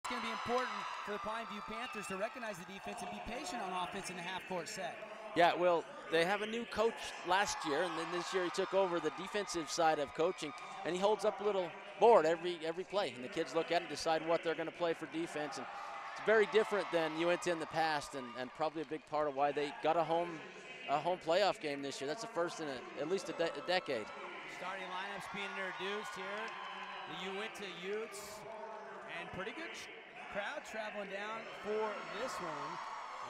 It's going to be important for the Pineview Panthers to recognize the defense and be patient on offense in the half-court set. Yeah, well, they have a new coach last year, and then this year he took over the defensive side of coaching, and he holds up a little board every play, and the kids look at it and decide what they're going to play for defense. And it's very different than Uintah in the past, and probably a big part of why they got a home playoff game this year. That's the first in at least a decade. Starting lineups being introduced here. The Uintah Utes, and pretty good crowd traveling down for this one.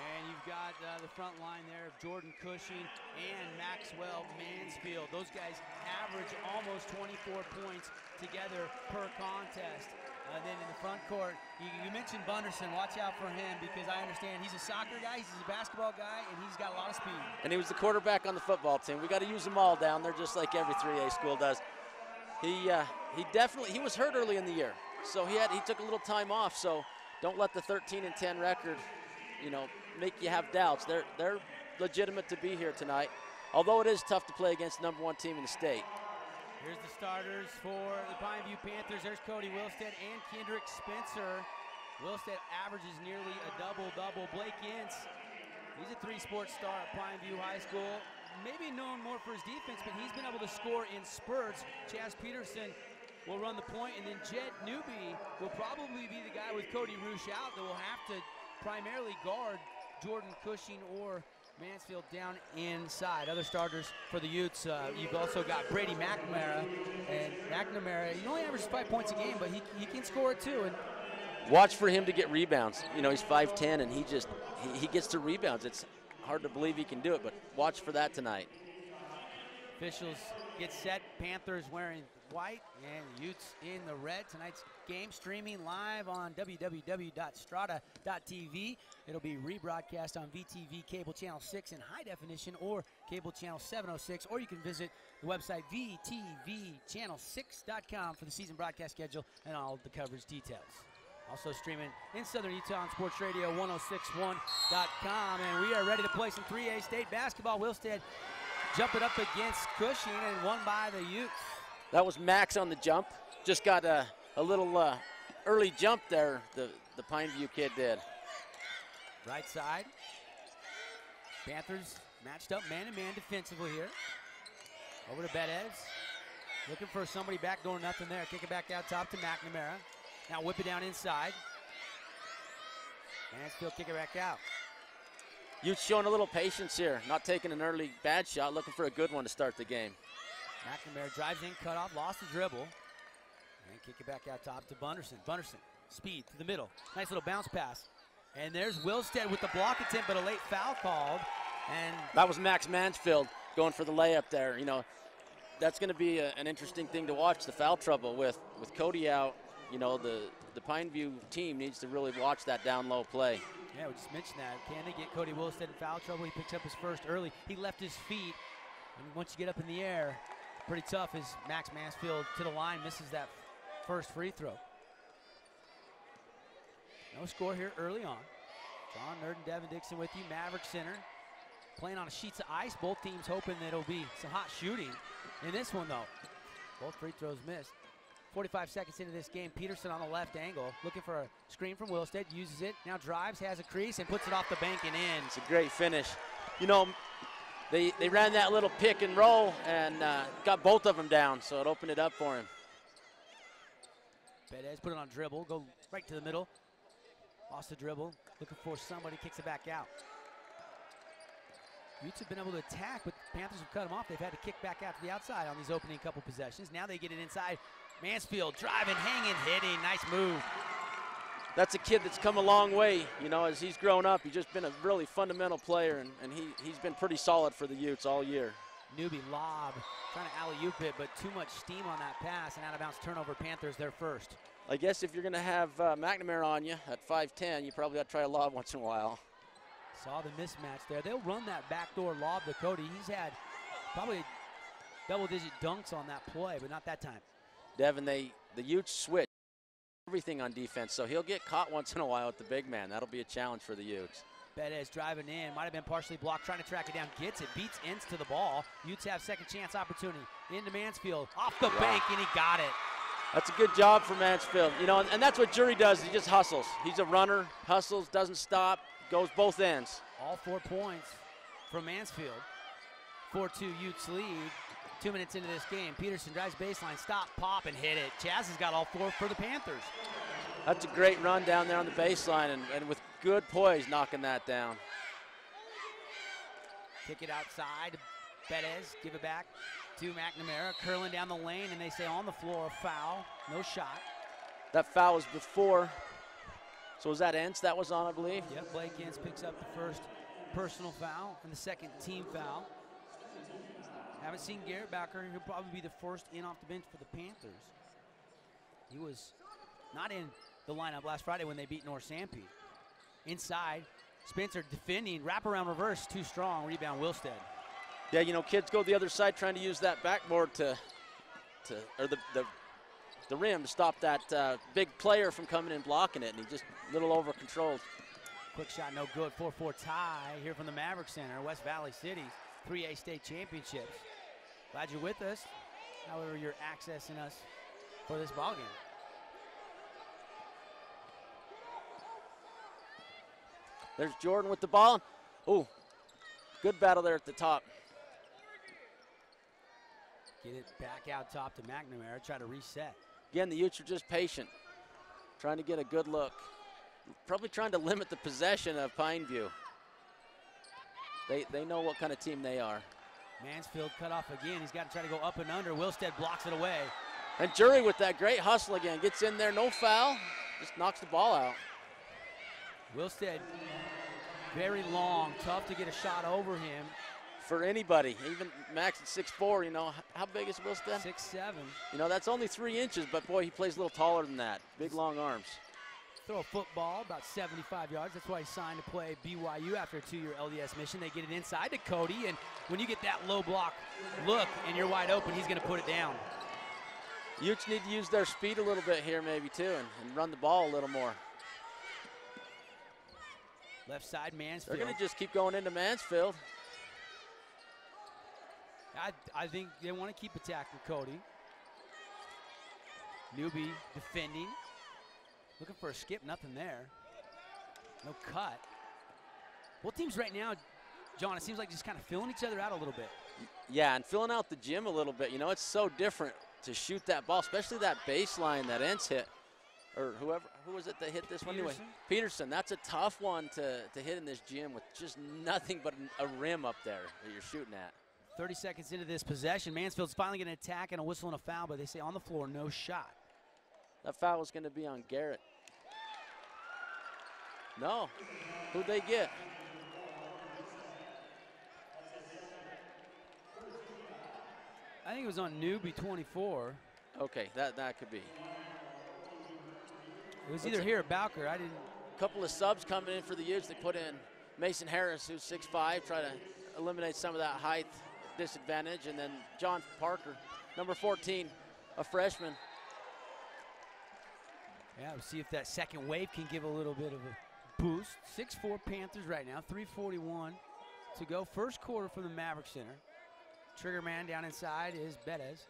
And you've got the front line there of Jordan Cushing and Maxwell Mansfield. Those guys average almost 24 points together per contest. Then in the front court, you mentioned Bunderson. Watch out for him, because I understand he's a soccer guy, he's a basketball guy, and he's got a lot of speed. And he was the quarterback on the football team. We got to use them all down there, just like every 3A school does. He was hurt early in the year, so he took a little time off. So don't let the 13-10 record, make you have doubts. They're legitimate to be here tonight, although it is tough to play against the #1 team in the state. Here's the starters for the Pineview Panthers. There's Cody Wilstead and Kendrick Spencer. Wilstead averages nearly a double-double. Blake Ince, he's a 3-sport star at Pineview High School. Maybe known more for his defense, but he's been able to score in spurts. Chaz Peterson will run the point, and then Jed Newby will probably be the guy with Cody Roosh out that will have to primarily guard Jordan Cushing or Mansfield down inside. Other starters for the Utes, you've also got Brady McNamara. And McNamara, he only averages 5 points a game, but he can score it too. And watch for him to get rebounds. He's 5'10", and he gets to rebounds. It's hard to believe he can do it, but watch for that tonight. Officials get set. Panthers wearing white and Utes in the red. Tonight's game streaming live on www.strata.tv. It'll be rebroadcast on VTV Cable Channel 6 in high definition, or Cable Channel 706, or you can visit the website vtvchannel6.com for the season broadcast schedule and all the coverage details. Also streaming in Southern Utah on Sports Radio 1061.com, and we are ready to play some 3A state basketball. Wilstead jumping up against Cushing and won by the Utes. That was Max on the jump. Just got a little early jump there, the Pineview kid did. Right side. Panthers matched up man-to-man defensively here. Over to Betez. Looking for somebody backdoor, nothing there. Kick it back out top to McNamara. Now whip it down inside. Mansfield kick it back out. Utes showing a little patience here. Not taking an early bad shot, looking for a good one to start the game. McNamara drives in, cut off, lost the dribble. And kick it back out top to Bunderson. Bunderson, speed to the middle. Nice little bounce pass. And there's Wilstead with the block attempt, but a late foul called. And that was Max Mansfield going for the layup there. That's going to be an interesting thing to watch, the foul trouble with Cody out. The Pineview team needs to really watch that down low play. Yeah, we just mentioned that. Can they get Cody Wilstead in foul trouble? He picks up his first early. He left his feet. And once you get up in the air, pretty tough as Max Mansfield to the line misses that first free throw. No score here early on. John Nerd and Devin Dixon with you. Maverick Center playing on sheets of ice. Both teams hoping that it'll be some hot shooting in this one, though. Both free throws missed. 45 seconds into this game, Peterson on the left angle, looking for a screen from Wilstead, uses it, now drives, has a crease, and puts it off the bank and in. It's a great finish. They ran that little pick and roll and got both of them down, so it opened it up for him. Betez put it on dribble, go right to the middle. Lost the dribble, looking for somebody, kicks it back out. Utes have been able to attack, but Panthers have cut them off. They've had to kick back out to the outside on these opening couple possessions. Now they get it inside. Mansfield driving, hanging, hitting. Nice move. That's a kid that's come a long way, as he's grown up. He's just been a really fundamental player, and he's been pretty solid for the Utes all year. Newby lob, trying to alley-oop it, but too much steam on that pass, and out-of-bounds turnover. Panthers there first. I guess if you're going to have McNamara on you at 5'10", you probably got to try a lob once in a while. Saw the mismatch there. They'll run that backdoor lob to Cody. He's had probably double-digit dunks on that play, but not that time. Devin, the Utes switch everything on defense, so he'll get caught once in a while with the big man. That'll be a challenge for the Utes. Betez driving in, might have been partially blocked, trying to track it down, gets it, beats Ince to the ball. Utes have second chance opportunity. Into Mansfield, off the bank, and he got it. That's a good job for Mansfield. You know, and that's what Jury does. He just hustles. He's a runner, hustles, doesn't stop, goes both ends. All 4 points from Mansfield. 4-2 Utes lead. 2 minutes into this game. Peterson drives baseline, stop, pop, and hit it. Chaz has got all 4 for the Panthers. That's a great run down there on the baseline, and with good poise knocking that down. Kick it outside. Bettis, give it back to McNamara. Curling down the lane, and they say on the floor, foul, no shot. That foul was before. So was that Entz that was on, I believe? Yep, Blake Entz picks up the first personal foul and the second team foul. Haven't seen Garrett Backer. He'll probably be the first in off the bench for the Panthers. He was not in the lineup last Friday when they beat North Sanpete. Inside, Spencer defending, wraparound reverse, too strong, rebound Wilstead. Yeah, you know, kids go the other side trying to use that backboard or the rim to stop that big player from coming in blocking it, and he just a little over controlled. Quick shot, no good. 4-4 tie here from the Maverick Center, West Valley City, 3A state championships. Glad you're with us. However, you're accessing us for this ballgame. There's Jordan with the ball. Oh, good battle there at the top. Get it back out top to McNamara, try to reset. Again, the Utes are just patient, trying to get a good look. Probably trying to limit the possession of Pineview. They know what kind of team they are. Mansfield cut off again. He's got to try to go up and under. Wilstead blocks it away. And Jury with that great hustle again. Gets in there, no foul, just knocks the ball out. Wilstead, very long, tough to get a shot over him. For anybody, even Max at 6'4", you know, how big is Wilstead? 6'7". You know, that's only 3 inches, but boy, he plays a little taller than that. Big, long arms. Throw a football about 75 yards. That's why he signed to play BYU after a 2-year LDS mission. They get it inside to Cody, and when you get that low block look and you're wide open, he's going to put it down. Utes need to use their speed a little bit here maybe too and run the ball a little more. Left side, Mansfield. They're going to just keep going into Mansfield. I think they want to keep attacking Cody. Newbie defending. Looking for a skip, nothing there. No cut. Both teams right now, John, it seems like just kind of filling each other out a little bit. Yeah, and filling out the gym a little bit. You know, it's so different to shoot that ball, especially that baseline that Entz hit. Or who was it that hit this one anyway? Peterson. That's a tough one to hit in this gym with just nothing but a rim up there that you're shooting at. 30 seconds into this possession, Mansfield's finally going to attack and a whistle and a foul, but they say on the floor, no shot. That foul was going to be on Garrett. No. Who'd they get? I think it was on newbie 24. Okay, that could be. It was either here or Bowker. I didn't. A couple of subs coming in for the Utes. They put in Mason Harris, who's 6'5", try to eliminate some of that height disadvantage, and then John Parker, number 14, a freshman. Yeah, we'll see if that second wave can give a little bit of a boost. 6-4 Panthers right now, 3:41 to go. First quarter from the Maverick Center. Trigger man down inside is Bettis.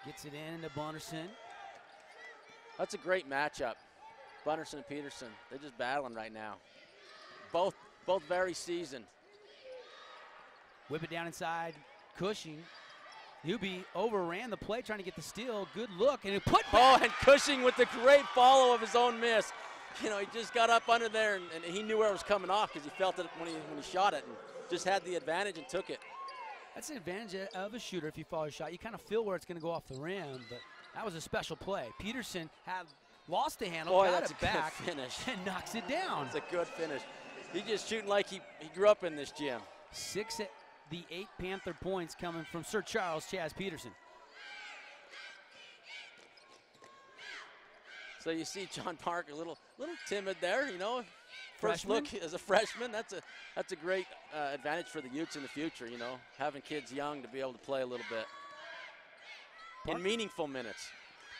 Gets it in to Bunderson. That's a great matchup. Bunderson and Peterson, they're just battling right now. Both very seasoned. Whip it down inside, Cushing. Newbie overran the play trying to get the steal. Good look, and it put back. Oh, and Cushing with the great follow of his own miss. You know, he just got up under there, and he knew where it was coming off because he felt it when he shot it and just had the advantage and took it. That's an advantage of a shooter if you follow a shot. You kind of feel where it's going to go off the rim, but that was a special play. Peterson had lost the handle, got it back, finish. And knocks it down. It's a good finish. He's just shooting like he grew up in this gym. 6 at the 8 Panther points coming from Sir Charles Chaz Peterson. So you see John Parker a little timid there, you know. First Freshman? look as a freshman, that's a great advantage for the Utes in the future, you know, having kids young to be able to play a little bit in meaningful minutes.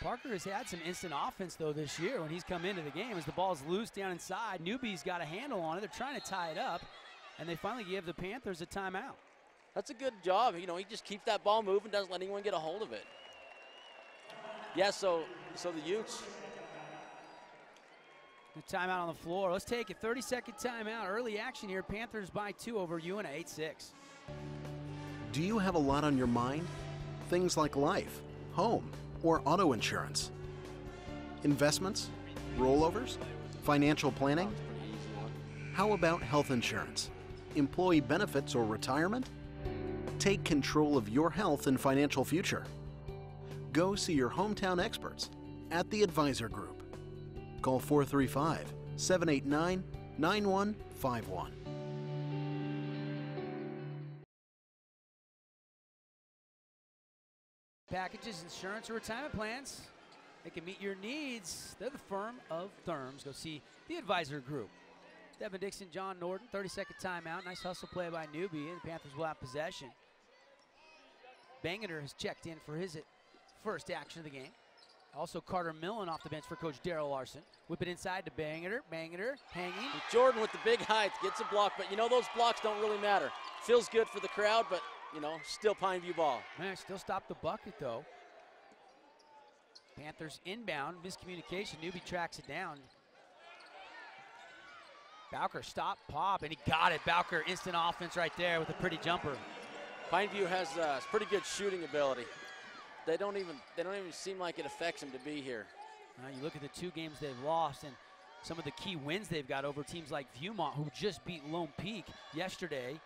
Parker has had some instant offense, though, this year when he's come into the game as the ball's loose down inside. Newbie's got a handle on it. They're trying to tie it up, and they finally give the Panthers a timeout. That's a good job. You know, he just keeps that ball moving, doesn't let anyone get a hold of it. Yeah, so the Utes. Good timeout on the floor. Let's take a 30-second timeout. Early action here. Panthers by 2 over Uintah, 8-6. Do you have a lot on your mind? Things like life, home, or auto insurance? Investments? Rollovers? Financial planning? How about health insurance? Employee benefits or retirement? Take control of your health and financial future. Go see your hometown experts at the Advisor Group. Call 435-789-9151. Packages, insurance, or retirement plans. They can meet your needs. They're the firm of Therms. Go see the Advisor Group. Devin Dixon, John Norton, 30-second timeout. Nice hustle play by Newby, and the Panthers will have possession. Bangeter has checked in for his first action of the game. Also Carter Millen off the bench for Coach Darrell Larson. Whip it inside to Bangeter. Bangeter hanging. And Jordan with the big height gets a block, but you know those blocks don't really matter. Feels good for the crowd, but you know, still Pineview ball. Man, still stopped the bucket though. Panthers inbound, miscommunication. Newby tracks it down. Bowker stop, pop, and he got it. Bowker instant offense right there with a pretty jumper. Pineview has pretty good shooting ability. They don't even seem like it affects them to be here. You look at the 2 games they've lost and some of the key wins they've got over teams like Viewmont, who just beat Lone Peak yesterday.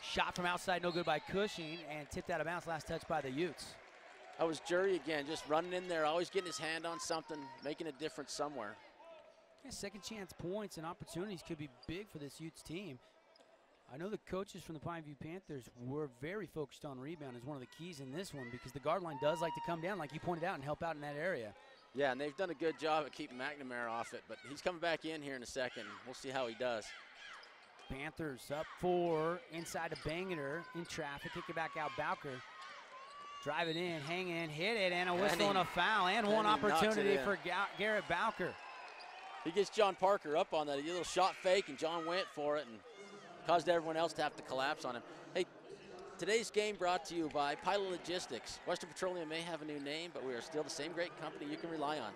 Shot from outside, no good by Cushing, and tipped out of bounds, last touch by the Utes. That was Jury again, just running in there, always getting his hand on something, making a difference somewhere. Yeah, second chance points and opportunities could be big for this Utes team. I know the coaches from the Pineview Panthers were very focused on rebound as one of the keys in this one because the guard line does like to come down, like you pointed out, and help out in that area. Yeah, and they've done a good job at keeping McNamara off it, but he's coming back in here in a second. We'll see how he does. Panthers up 4, inside to Bangeter, in traffic, kick it back out, Bowker. Drive it in, hang in, hit it, and a whistle and a foul, and one opportunity for Garrett Bowker. He gets John Parker up on that, a little shot fake, and John went for it and caused everyone else to have to collapse on him. Hey, today's game brought to you by Pilot Logistics. Western Petroleum may have a new name, but we are still the same great company you can rely on.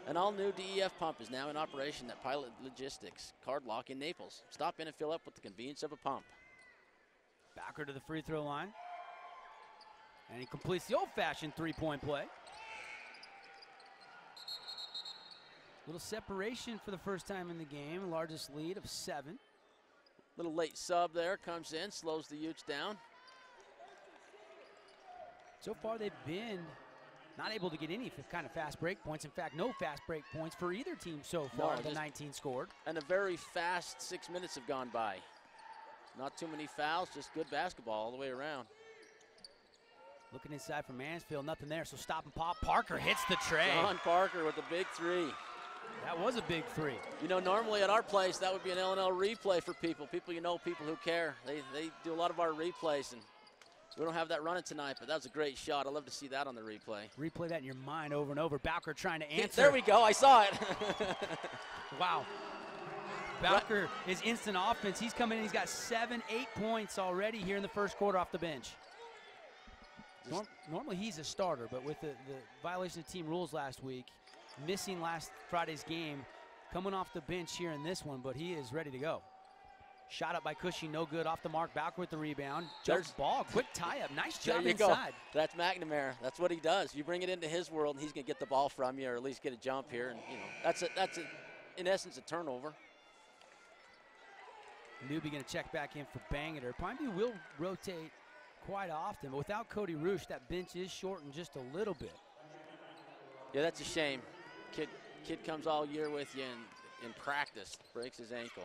An all-new DEF pump is now in operation at Pilot Logistics, Card Lock in Naples. Stop in and fill up with the convenience of a pump. Bowker to the free throw line. And he completes the old-fashioned three-point play. Little separation for the first time in the game, largest lead of 7. Little late sub there, comes in, slows the Utes down. So far they've been not able to get any kind of fast break points. In fact, no fast break points for either team so far. The 19 scored. And a very fast 6 minutes have gone by. Not too many fouls, just good basketball all the way around. Looking inside for Mansfield, nothing there, so stop and pop. Parker hits the tray. John Parker with a big 3. That was a big 3. You know, normally at our place, that would be an L&L replay for people. People who care. They do a lot of our replays, and we don't have that running tonight, but that was a great shot. I'd love to see that on the replay. Replay that in your mind over and over. Bowker trying to answer. There we go, I saw it. Wow. Bowker is instant offense. He's coming in, he's got 7, 8 points already here in the first quarter off the bench. Normally he's a starter, but with the violation of team rules last week, missing last Friday's game, coming off the bench here in this one, but he is ready to go. Shot up by Cushing, no good, off the mark. Bowker with the rebound. Jumps ball, quick tie-up, nice job inside. That's McNamara. That's what he does. You bring it into his world, and he's going to get the ball from you, or at least get a jump here, and you know that's in essence a turnover. Newby going to check back in for Bangeter. Pineview will rotate quite often, but without Cody Roosh, that bench is shortened just a little bit. Yeah, that's a shame. Kid comes all year with you in practice, breaks his ankle.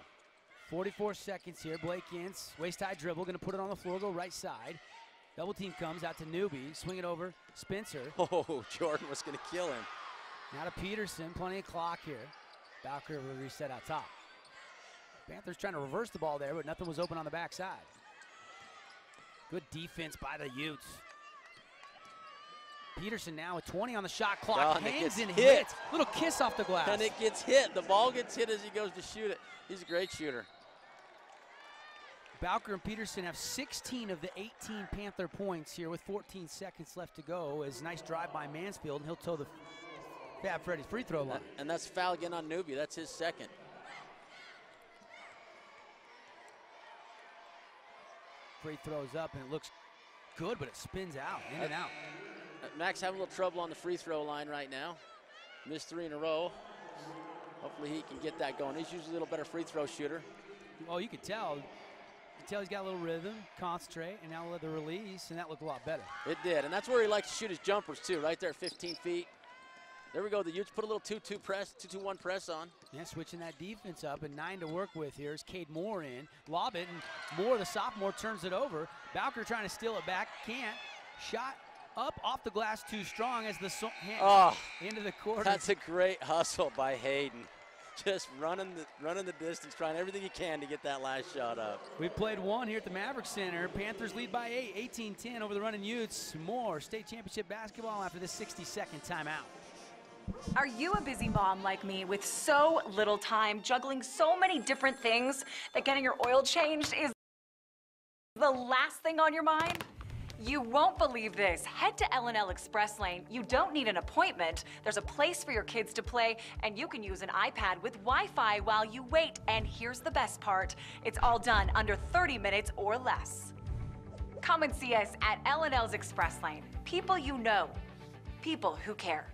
44 seconds here. Blake Ince, waist-high dribble, going to put it on the floor, go right side. Double team comes out to Newby, swing it over, Spencer. Oh, Jordan was going to kill him. Now to Peterson, plenty of clock here. Bowker will reset out top. Panthers trying to reverse the ball there, but nothing was open on the backside. Good defense by the Utes. Peterson now with 20 on the shot clock, hangs and hits. Little kiss off the glass. And it gets hit. The ball gets hit as he goes to shoot it. He's a great shooter. Bowker and Peterson have 16 of the 18 Panther points here with 14 seconds left to go. As nice drive by Mansfield, and he'll toe the Fab Freddy's free throw line. And that's foul again on Newby. That's his second. Free throws up, and it looks good, but it spins out, in and out. Max having a little trouble on the free throw line right now. Missed 3 in a row. Hopefully he can get that going. He's usually a little better free throw shooter. Oh, you could tell. You could tell he's got a little rhythm, concentrate, and now the release, and that looked a lot better. It did, and that's where he likes to shoot his jumpers too, right there at 15 feet. There we go, the Utes put a little 2-2 press, 2-2-1 press on. Yeah, switching that defense up, and 9 to work with here. Is Cade Moore in. Lob it, and Moore, the sophomore, turns it over. Bowker trying to steal it back, can't. Shot up off the glass too strong as the into the quarter. That's a great hustle by Hayden. Just running the distance, trying everything he can to get that last shot up. We've played one here at the Maverick Center. Panthers lead by 8, 18-10 over the running Utes. More state championship basketball after this 60-second timeout. Are you a busy mom like me with so little time, juggling so many different things that getting your oil changed is the last thing on your mind? You won't believe this. Head to L&L Express Lane. You don't need an appointment. There's a place for your kids to play, and you can use an iPad with Wi-Fi while you wait. And here's the best part. It's all done under 30 minutes or less. Come and see us at L&L's Express Lane. People you know. People who care.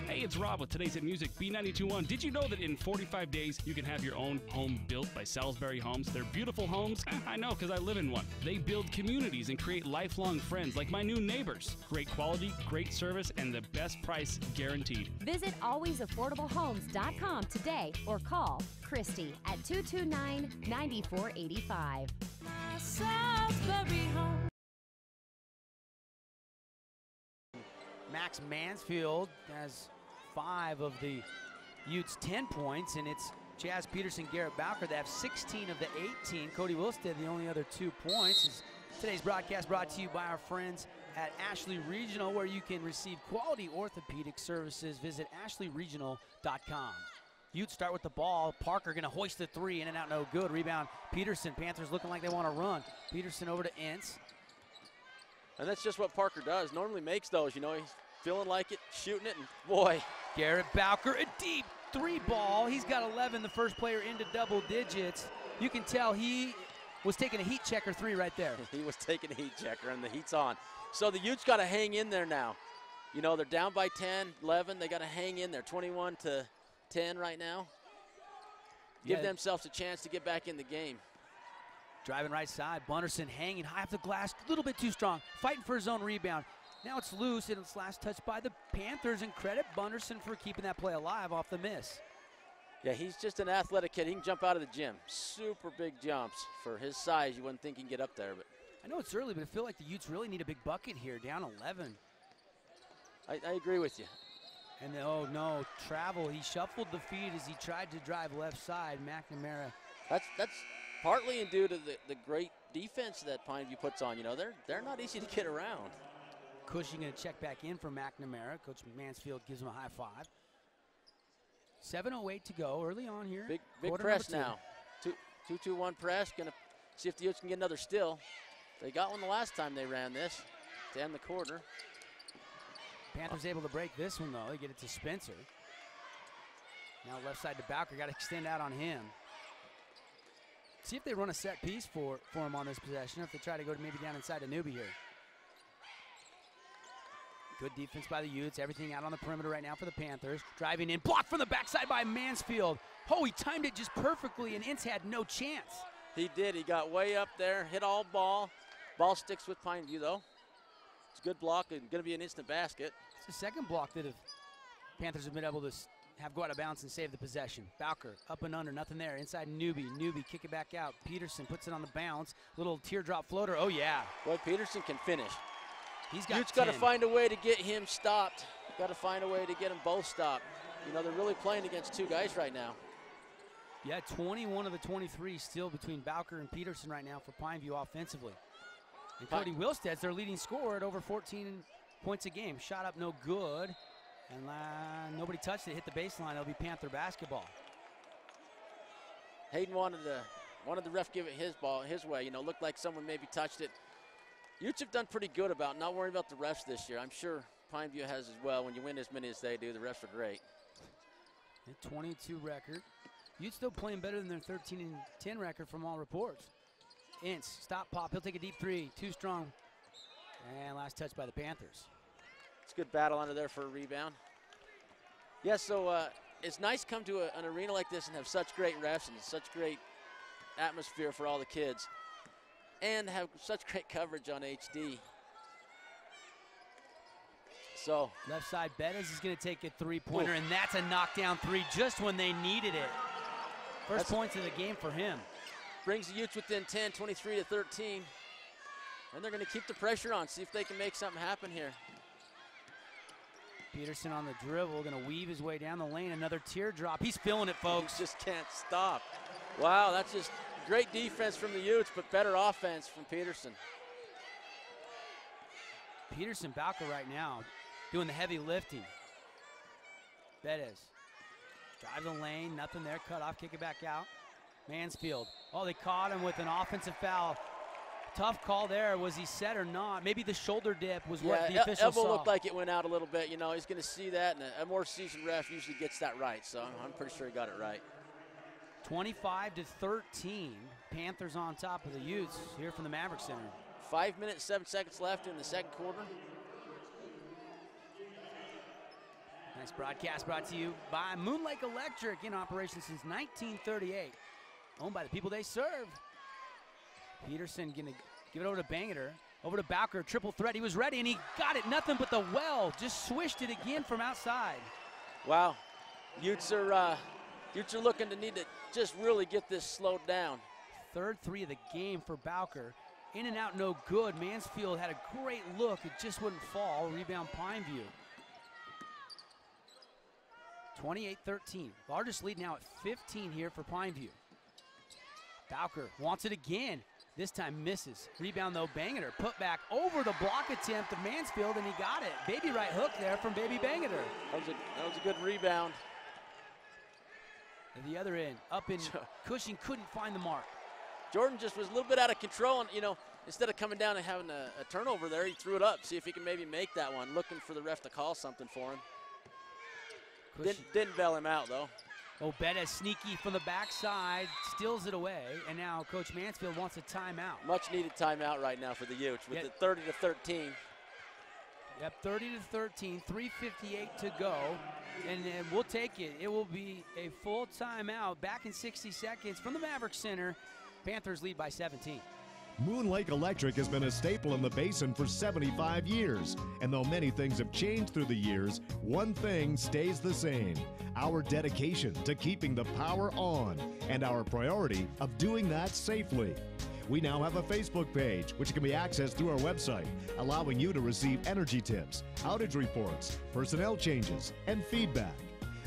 Hey, it's Rob with Today's Hit Music, B92.1. Did you know that in 45 days you can have your own home built by Salisbury Homes? They're beautiful homes. I know, because I live in one. They build communities and create lifelong friends like my new neighbors. Great quality, great service, and the best price guaranteed. Visit alwaysaffordablehomes.com today or call Christy at 229-9485. Max Mansfield has 5 of the Utes' 10 points, and it's Jazz Peterson, Garrett Bowker that have 16 of the 18. Cody Wilstead, the only other 2 points. Today's broadcast brought to you by our friends at Ashley Regional, where you can receive quality orthopedic services. Visit ashleyregional.com. Utes start with the ball. Parker going to hoist the 3, in and out, no good. Rebound, Peterson. Panthers looking like they want to run. Peterson over to Ince. And that's just what Parker does. Normally makes those, you know, he's feeling like it, shooting it, and boy. Garrett Bowker, a deep 3 ball. He's got 11, the first player into double digits. You can tell he was taking a heat checker 3 right there. He was taking a heat checker, and the heat's on. So the Utes got to hang in there now. You know, they're down by 10, 11. They got to hang in there, 21-10 right now. Give themselves a chance to get back in the game. Driving right side, Bunderson hanging high off the glass, a little bit too strong, fighting for his own rebound. Now it's loose, and it's last touched by the Panthers, and credit Bunderson for keeping that play alive off the miss. Yeah, he's just an athletic kid. He can jump out of the gym. Super big jumps. For his size, you wouldn't think he can get up there. But I know it's early, but I feel like the Utes really need a big bucket here, down 11. I agree with you. And oh no, travel. He shuffled the feet as he tried to drive left side. McNamara. That's partly in due to the great defense that Pineview puts on. You know, they're not easy to get around. Cushing going to check back in for McNamara. Coach Mansfield gives him a high 5. 7:08 to go, early on here. Big press now. 2-2-1 press. Going to see if the Utes can get another steal. They got one the last time they ran this to end the quarter. Panthers able to break this one, though. They get it to Spencer. Now left side to Bowker. Got to extend out on him. See if they run a set piece for him on this possession, or if they try to go maybe down inside to Newby here. Good defense by the Utes. Everything out on the perimeter right now for the Panthers. Driving in, blocked from the backside by Mansfield. Oh, he timed it just perfectly, and Ince had no chance. He did. He got way up there, hit all ball. Ball sticks with Pineview, though. It's a good block and going to be an instant basket. It's the second block that Panthers have been able to have go out of bounds and save the possession. Bowker up and under, nothing there. Inside Newby. Newby kick it back out. Peterson puts it on the bounce. Little teardrop floater. Oh, yeah. Boy, Peterson can finish. He's got Utes got to find a way to get him stopped. Got to find a way to get them both stopped. You know, they're really playing against 2 guys right now. Yeah, 21 of the 23 still between Bowker and Peterson right now for Pineview offensively. And Cody Wilstead's their leading scorer at over 14 points a game. Shot up no good. And nobody touched it, hit the baseline. It'll be Panther basketball. Hayden wanted the ref give it his ball his way. You know, looked like someone maybe touched it. Utes have done pretty good about not worrying about the refs this year. I'm sure Pineview has as well. When you win as many as they do, the refs are great. A 22 record. Utes still playing better than their 13-10 record from all reports. Ince, stop pop, he'll take a deep three, too strong. And last touch by the Panthers. It's a good battle under there for a rebound. Yeah, so it's nice to come to an arena like this and have such great refs and such great atmosphere for all the kids. And have such great coverage on HD. So left side, Bettis is going to take a three-pointer, and that's a knockdown three just when they needed it. First points of the game for him. Brings the Utes within 10, 23-13. And they're going to keep the pressure on, see if they can make something happen here. Peterson on the dribble, going to weave his way down the lane. Another teardrop. He's feeling it, folks. He just can't stop. Wow, that's just great defense from the Utes, but better offense from Peterson. Peterson, Bowker right now doing the heavy lifting. Bettis drives the lane, nothing there, cut off, kick it back out. Mansfield, oh, they caught him with an offensive foul. Tough call there. Was he set or not? Maybe the shoulder dip was what the official saw. Elbow looked like it went out a little bit. You know, he's going to see that, and a more seasoned ref usually gets that right. So I'm pretty sure he got it right. 25-13. Panthers on top of the Utes here from the Maverick Center. 5 minutes, 7 seconds left in the second quarter. Nice broadcast brought to you by Moon Lake Electric, in operation since 1938. Owned by the people they serve. Peterson going to give it over to Bangeter. Over to Bowker, triple threat. He was ready, and he got it. Nothing but the well. Just swished it again from outside. Wow. Utes are looking to need to just really get this slowed down. Third three of the game for Bowker. In and out, no good. Mansfield had a great look. It just wouldn't fall. Rebound, Pineview. 28-13. Largest lead now at 15 here for Pineview. Bowker wants it again. This time misses. Rebound though, Bangeter. Put back over the block attempt of Mansfield, and he got it. Baby right hook there from Baby Bangeter. That was a good rebound. At the other end, up in Cushing, couldn't find the mark. Jordan just was a little bit out of control, and you know, instead of coming down and having a turnover there, he threw it up, see if he can maybe make that one, looking for the ref to call something for him. Didn't bail him out though. Oh, Bettis sneaky from the backside, steals it away, and now Coach Mansfield wants a timeout. Much needed timeout right now for the Utes with it 30-13. Yep, 30-13, 3:58 to go, and we'll take it. It will be a full timeout back in 60 seconds from the Maverick Center. Panthers lead by 17. Moon Lake Electric has been a staple in the Basin for 75 years. And though many things have changed through the years, one thing stays the same: our dedication to keeping the power on and our priority of doing that safely. We now have a Facebook page, which can be accessed through our website, allowing you to receive energy tips, outage reports, personnel changes, and feedback.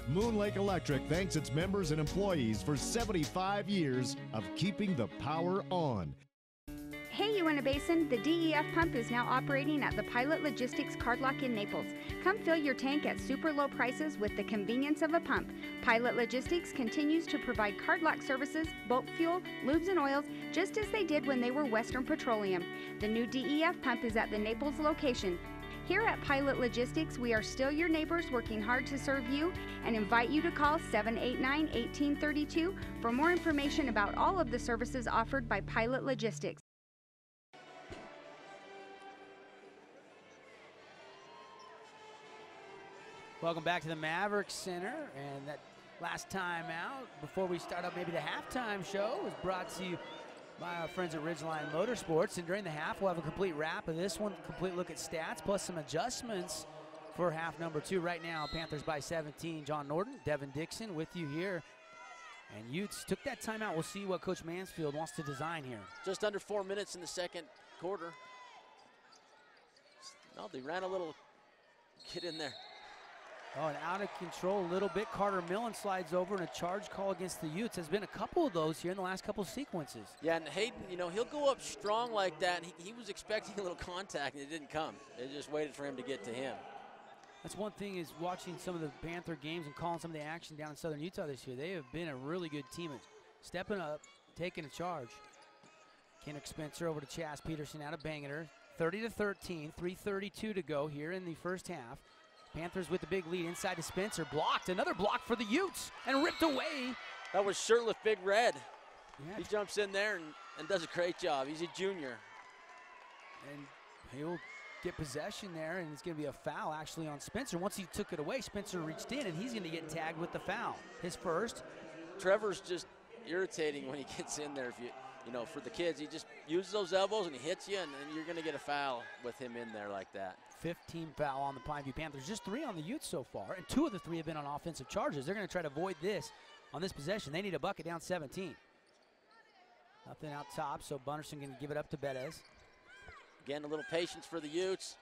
Moon Lake Electric thanks its members and employees for 75 years of keeping the power on. Hey Uintah Basin, the DEF pump is now operating at the Pilot Logistics Card Lock in Naples. Come fill your tank at super low prices with the convenience of a pump. Pilot Logistics continues to provide card lock services, bulk fuel, lubes and oils, just as they did when they were Western Petroleum. The new DEF pump is at the Naples location. Here at Pilot Logistics, we are still your neighbors working hard to serve you and invite you to call 789-1832 for more information about all of the services offered by Pilot Logistics. Welcome back to the Maverick Center, and that last time out before we start up maybe the halftime show was brought to you by our friends at Ridgeline Motorsports. And during the half, we'll have a complete wrap of this one, complete look at stats, plus some adjustments for half number 2. Right now, Panthers by 17. John Norton, Devin Dixon with you here. And Utes took that timeout. We'll see what Coach Mansfield wants to design here. Just under 4 minutes in the second quarter. No, they ran a little kid in there. Oh, and out of control a little bit. Carter Millen slides over, and a charge call against the Utes. There's been a couple of those here in the last couple of sequences. Yeah, and Hayden, you know, he'll go up strong like that. And he was expecting a little contact, and it didn't come. They just waited for him to get to him. That's one thing is watching some of the Panther games and calling some of the action down in Southern Utah this year. They have been a really good team at stepping up, taking a charge. Kendrick Spencer over to Chaz Peterson out of Bangerter. 30-13, 3:32 to go here in the first half. Panthers with the big lead inside to Spencer. Blocked, another block for the Utes, and ripped away. That was shirtless Big Red. Yeah. He jumps in there and does a great job. He's a junior. And he'll get possession there, and it's going to be a foul actually on Spencer. Once he took it away, Spencer reached in, and he's going to get tagged with the foul. His first. Trevor's just irritating when he gets in there. If you know, for the kids, he just uses those elbows and he hits you, and you're going to get a foul with him in there like that. 15 foul on the Pineview Panthers. Just 3 on the Utes so far, and 2 of the 3 have been on offensive charges. They're going to try to avoid this on this possession. They need a bucket down 17. Nothing out top, so Bunderson going to give it up to Bettis. Again, a little patience for the Utes.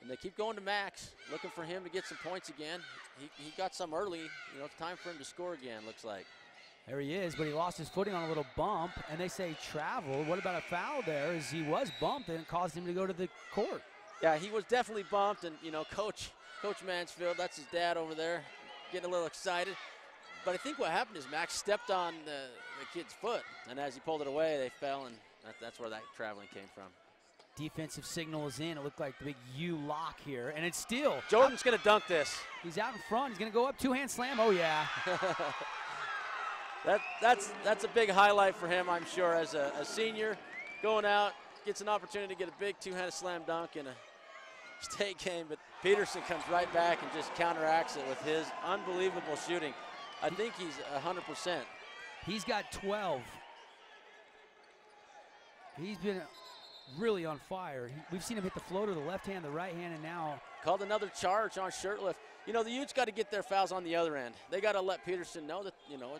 And they keep going to Max, looking for him to get some points again. He got some early. You know, it's time for him to score again, looks like. There he is, but he lost his footing on a little bump, and they say travel. What about a foul there? As he was bumped, and it caused him to go to the court. Yeah, he was definitely bumped, and, you know, Coach Mansfield, that's his dad over there, getting a little excited. But I think what happened is Max stepped on the kid's foot, and as he pulled it away, they fell, and that's where that traveling came from. Defensive signal is in. It looked like the big U lock here, and it's still. Jordan's going to dunk this. He's out in front. He's going to go up, two-hand slam. Oh, yeah. That's a big highlight for him, I'm sure, as a senior. Going out, gets an opportunity to get a big two-handed slam dunk in a state game, but Peterson comes right back and just counteracts it with his unbelievable shooting. I think he's 100%. He's got 12. He's been really on fire. We've seen him hit the floater, the left hand, the right hand, and now. Called another charge on Shirtliff. You know, the Utes got to get their fouls on the other end. They got to let Peterson know that, you know,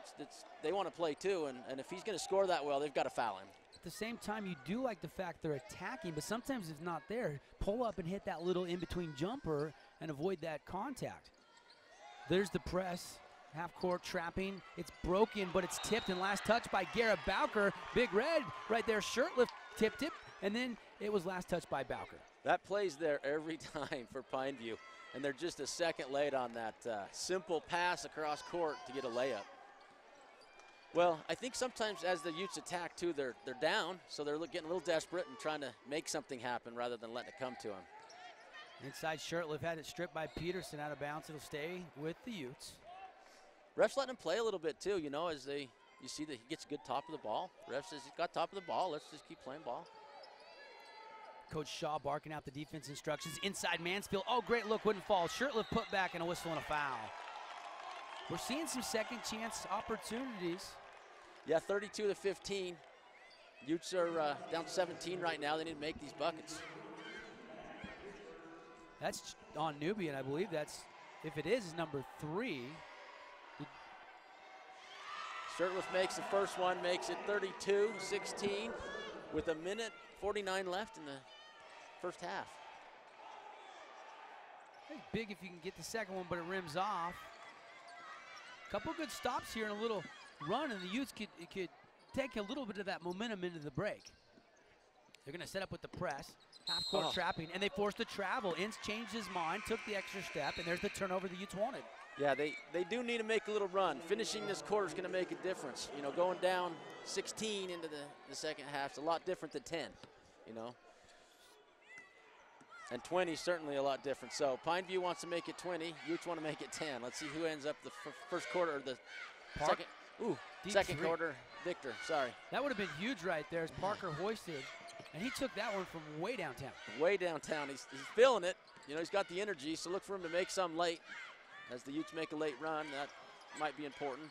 they want to play too, and if he's going to score that well, they've got to foul him. At the same time, you do like the fact they're attacking, but sometimes if not there, pull up and hit that little in-between jumper and avoid that contact. There's the press. Half-court trapping. It's broken, but it's tipped and last touch by Garrett Bowker. Big Red right there. Shirtliff tipped it, and then it was last touch by Bowker. That plays there every time for Pineview, and they're just a second late on that simple pass across court to get a layup. Well, I think sometimes as the Utes attack too, they're down, so they're getting a little desperate and trying to make something happen rather than letting it come to them. Inside Shirtliff had it stripped by Peterson out of bounds. It'll stay with the Utes. Ref's letting him play a little bit too, you know, as you see that he gets good top of the ball. Ref says he's got top of the ball. Let's just keep playing ball. Coach Shaw barking out the defense instructions. Inside Mansfield. Oh, great look, wouldn't fall. Shirtliff put back and a whistle and a foul. We're seeing some second chance opportunities. Yeah, 32-15. Utes are down 17 right now. They need to make these buckets. That's on Nubian, I believe. That's, if it is number 3. Shirtliff makes the first one, makes it 32-16 with 1:49 left in the first half. It's big if you can get the second one, but it rims off. Couple good stops here and a little run, and the Utes could take a little bit of that momentum into the break. They're going to set up with the press, half-court trapping, and they forced the travel. Ince changed his mind, took the extra step, and there's the turnover the Utes wanted. Yeah, they do need to make a little run. Finishing this quarter is going to make a difference. You know, going down 16 into the second half is a lot different than 10, you know. And 20 is certainly a lot different. So Pineview wants to make it 20. Utes want to make it 10. Let's see who ends up the first quarter or the second quarter victor. Sorry. That would have been huge right there as Parker hoisted, and he took that one from way downtown. Way downtown. He's feeling it. You know, he's got the energy, so look for him to make some late. As the Utes make a late run, that might be important.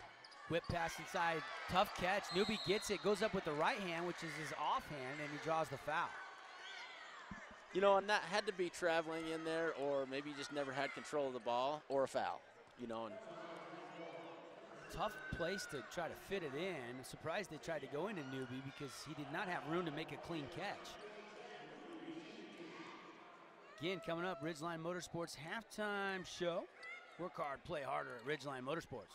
Whip pass inside, tough catch. Newby gets it, goes up with the right hand, which is his offhand, and he draws the foul. You know, and that had to be traveling in there, or maybe he just never had control of the ball, or a foul, you know. And tough place to try to fit it in. I'm surprised they tried to go into Newby because he did not have room to make a clean catch. Again, coming up, Ridgeline Motorsports halftime show. Work hard, play harder at Ridgeline Motorsports.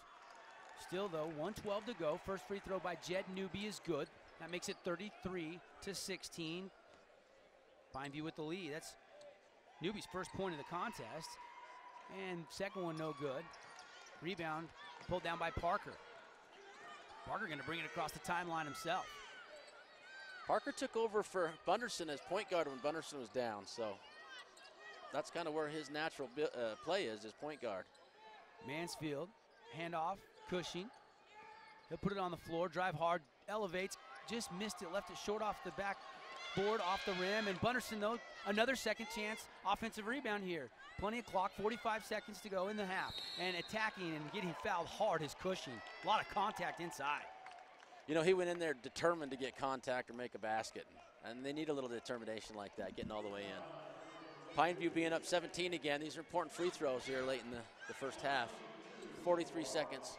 Still, though, 1:12 to go. First free throw by Jed Newby is good. That makes it 33-16. Pineview with the lead. That's Newby's first point of the contest. And second one, no good. Rebound pulled down by Parker. Parker going to bring it across the timeline himself. Parker took over for Bunderson as point guard when Bunderson was down, so that's kind of where his natural play is point guard. Mansfield, handoff, Cushing. He'll put it on the floor, drive hard, elevates, just missed it, left it short off the backboard, off the rim, and Bunderson, though, another second chance offensive rebound here. Plenty of clock, 45 seconds to go in the half, and attacking and getting fouled hard is Cushing. A lot of contact inside. You know, he went in there determined to get contact or make a basket, and they need a little determination like that, getting all the way in. Pineview being up 17 again. These are important free throws here late in the first half. 43 seconds.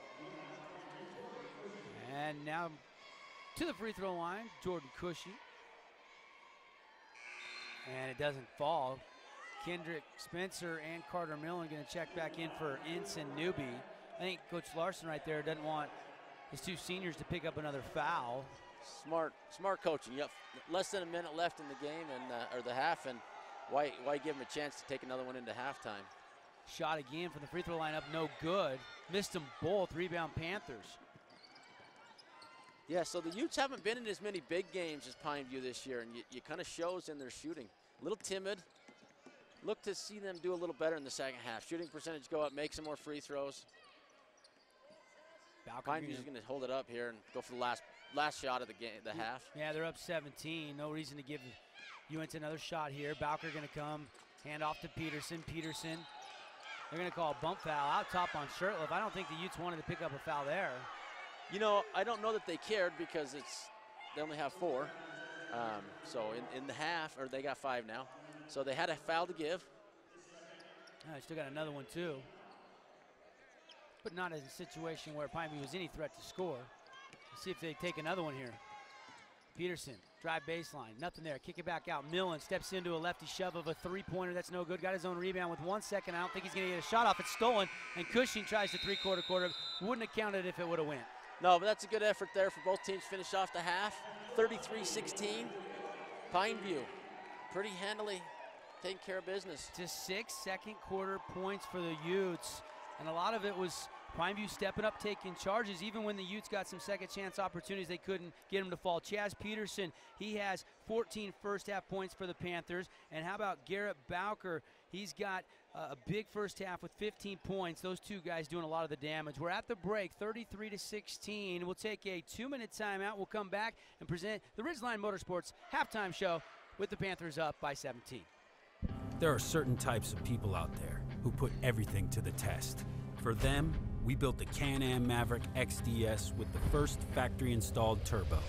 And now to the free throw line, Jordan Cushing. And it doesn't fall. Kendrick Spencer and Carter Millen going to check back in for Ince and Newby. I think Coach Larson right there doesn't want his two seniors to pick up another foul. Smart coaching. Yep, less than a minute left in the game or the half, and why give him a chance to take another one into halftime? Shot again from the free throw line up, no good. Missed them both. Rebound Panthers. Yeah, so the Utes haven't been in as many big games as Pineview this year, and it kind of shows in their shooting. A little timid. Look to see them do a little better in the second half. Shooting percentage go up, make some more free throws. Pineview's going to hold it up here and go for the last shot of the game, the half. Yeah, they're up 17. No reason to give Uintah another shot here. Bowker going to come, hand off to Peterson. Peterson, they're going to call a bump foul out top on Shirtliff. I don't think the Utes wanted to pick up a foul there. You know, I don't know that they cared because they only have 4. So in the half, or they got 5 now. So they had a foul to give. They still got another one too. But not in a situation where Pineview was any threat to score. Let's see if they take another one here. Peterson, drive baseline, nothing there. Kick it back out. Millen steps into a lefty shove of a three-pointer. That's no good. Got his own rebound with 1 second. I don't think he's going to get a shot off. It's stolen, and Cushing tries the three-quarter quarter. Wouldn't have counted if it would have went. No, but that's a good effort there for both teams. Finish off the half. 33-16. Pineview pretty handily taking care of business. Just 6 second quarter points for the Utes. And a lot of it was Pineview stepping up, taking charges. Even when the Utes got some second chance opportunities, they couldn't get them to fall. Chaz Peterson, he has 14 first half points for the Panthers. And how about Garrett Bowker? He's got a big first half with 15 points. Those two guys doing a lot of the damage. We're at the break, 33-16. We'll take a 2-minute timeout. We'll come back and present the Ridgeline Motorsports halftime show with the Panthers up by 17. There are certain types of people out there who put everything to the test. For them, we built the Can-Am Maverick XDS with the first factory-installed turbo.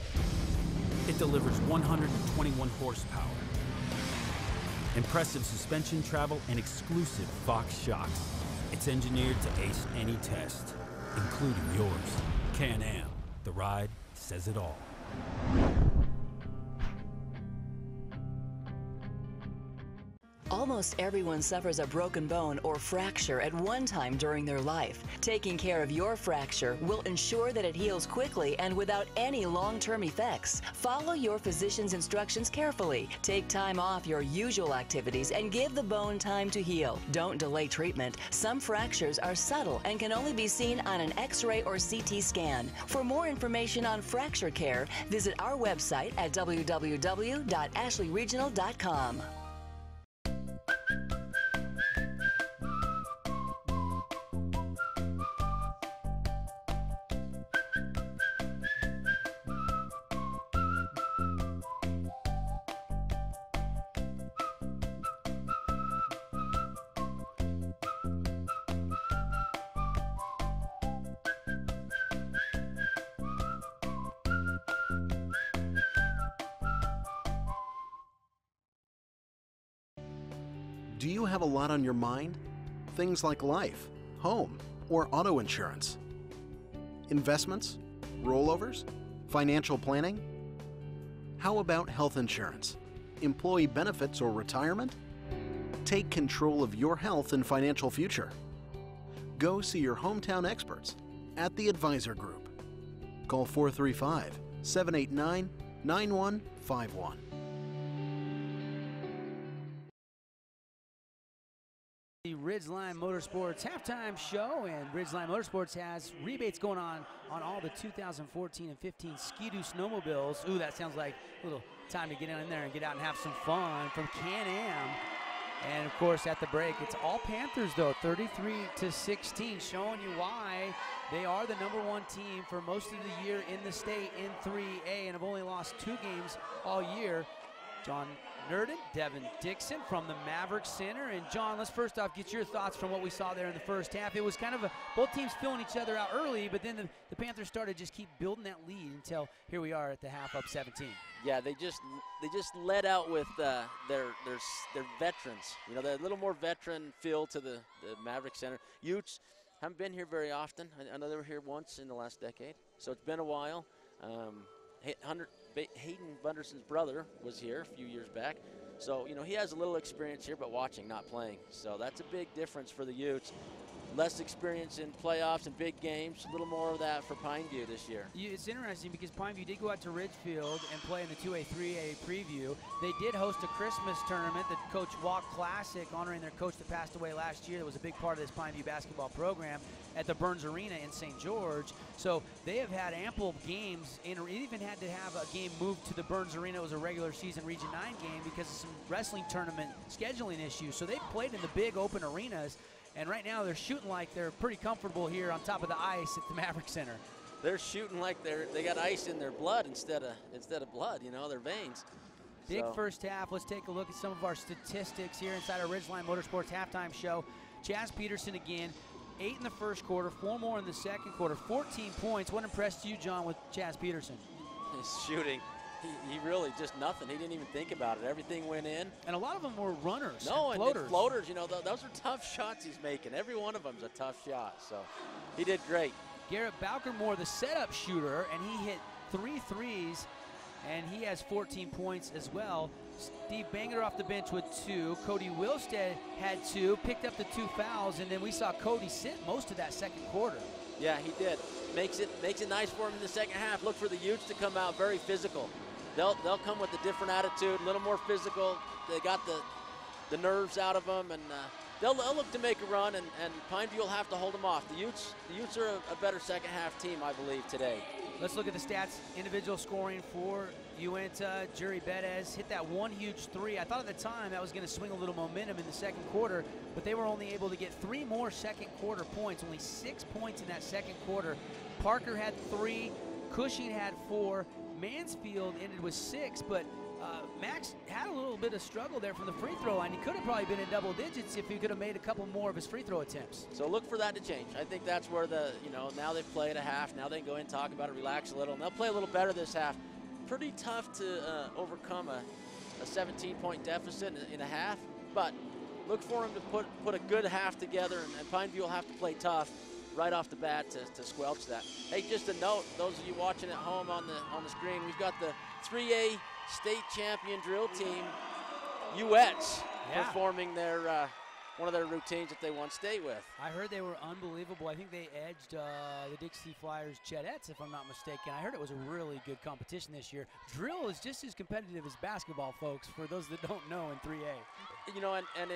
It delivers 121 horsepower, impressive suspension travel, and exclusive Fox shocks. It's engineered to ace any test, including yours. Can-Am, the ride says it all. Almost everyone suffers a broken bone or fracture at one time during their life. Taking care of your fracture will ensure that it heals quickly and without any long-term effects. Follow your physician's instructions carefully. Take time off your usual activities and give the bone time to heal. Don't delay treatment. Some fractures are subtle and can only be seen on an X-ray or CT scan. For more information on fracture care, visit our website at www.ashleyregional.com. Do you have a lot on your mind? Things like life, home, or auto insurance. Investments? Rollovers? Financial planning? How about health insurance? Employee benefits or retirement? Take control of your health and financial future. Go see your hometown experts at the Advisor Group. Call 435-789-9151. The Ridgeline Motorsports halftime show, and Ridgeline Motorsports has rebates going on all the 2014 and 15 Ski-Doo snowmobiles. Ooh, that sounds like a little time to get in there and get out and have some fun from Can-Am. And of course, at the break, it's all Panthers though, 33-16, showing you why they are the #1 team for most of the year in the state in 3A, and have only lost 2 games all year. John Nurden, Devin Dixon from the Maverick Center. And John, let's first off get your thoughts from what we saw there in the first half. It was kind of both teams filling each other out early, but then the Panthers started just keep building that lead until here we are at the half, up 17. Yeah, they just led out with their veterans. You know, they're a little more veteran feel to the Maverick Center. Utes haven't been here very often. I know they were here once in the last decade, so it's been a while. Hayden Bunderson's brother was here a few years back. So, you know, he has a little experience here, but watching, not playing. So that's a big difference for the Utes. Less experience in playoffs and big games, a little more of that for Pineview this year. It's interesting because Pineview did go out to Ridgefield and play in the 2A, 3A preview. They did host a Christmas tournament, the Coach Walk Classic, honoring their coach that passed away last year. That was a big part of this Pineview basketball program at the Burns Arena in St. George. So they have had ample games, and even had to have a game moved to the Burns Arena. It was a regular season Region 9 game because of some wrestling tournament scheduling issues. So they played in the big open arenas. And right now they're shooting like they're pretty comfortable here on top of the ice at the Maverick Center. They're shooting like they got ice in their blood instead of blood, you know, their veins. Big first half. Let's take a look at some of our statistics here inside our Ridgeline Motorsports halftime show. Chaz Peterson again, 8 in the first quarter, 4 more in the second quarter, 14 points. What impressed you, John, with Chaz Peterson? His shooting. He really just nothing. He didn't even think about it. Everything went in. And a lot of them were runners. No, and floaters. And floaters, you know, those are tough shots he's making. Every one of them's a tough shot. So he did great. Garrett Balkermore, the setup shooter, and he hit 3 threes, and he has 14 points as well. Steve Banger off the bench with 2. Cody Wilstead had 2, picked up the 2 fouls, and then we saw Cody sit most of that second quarter. Yeah, he did. Makes it nice for him in the second half. Look for the Utes to come out very physical. They'll come with a different attitude, a little more physical. They got the nerves out of them, and they'll look to make a run, and Pineview will have to hold them off. The Utes are a better second half team, I believe, today. Let's look at the stats. Individual scoring for Uintah. Jerry Betez hit that one huge 3. I thought at the time that was going to swing a little momentum in the second quarter, but they were only able to get 3 more second quarter points, only 6 points in that second quarter. Parker had 3, Cushing had 4, Mansfield ended with 6, but Max had a little bit of struggle there from the free throw line. He could have probably been in double digits if he could have made a couple more of his free throw attempts. So look for that to change. I think that's where now they've played a half. Now they can go in and talk about it, relax a little, and they'll play a little better this half. Pretty tough to overcome a 17-point deficit in a half, but look for them to put a good half together, and Pineview will have to play tough right off the bat to squelch that. Hey, just a note, those of you watching at home on the screen, we've got the 3A state champion drill team, UHSAA, performing their one of their routines that they won state with. I heard they were unbelievable. I think they edged the Dixie Flyers Chedettes, if I'm not mistaken. I heard it was a really good competition this year. Drill is just as competitive as basketball, folks, for those that don't know in 3A. You know, and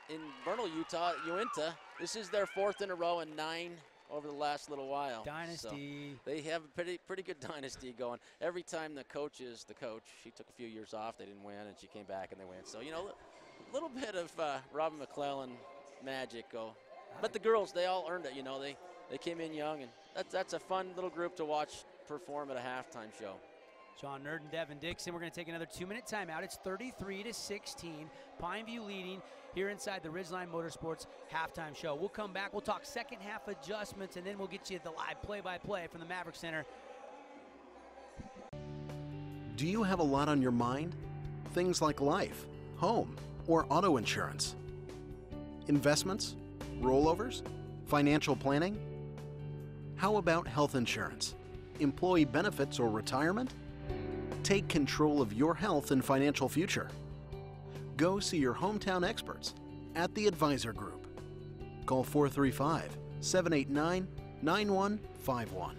in Vernal, Utah, Uintah, this is their 4th in a row and 9 over the last little while. Dynasty. So they have a pretty good dynasty going. Every time the coach is the coach, she took a few years off, they didn't win, and she came back and they win. So, you know, a little bit of Robin McClellan magic go. But the girls, they all earned it, you know. They came in young, and that's a fun little group to watch perform at a halftime show. John Nurden, Devin Dixon. We're going to take another 2-minute timeout. It's 33-16. Pineview leading here inside the Ridgeline Motorsports halftime show. We'll come back. We'll talk second half adjustments, and then we'll get you the live play-by-play from the Maverick Center. Do you have a lot on your mind? Things like life, home, or auto insurance? Investments? Rollovers? Financial planning? How about health insurance? Employee benefits or retirement? Take control of your health and financial future. Go see your hometown experts at the Advisor Group. Call 435-789-9151.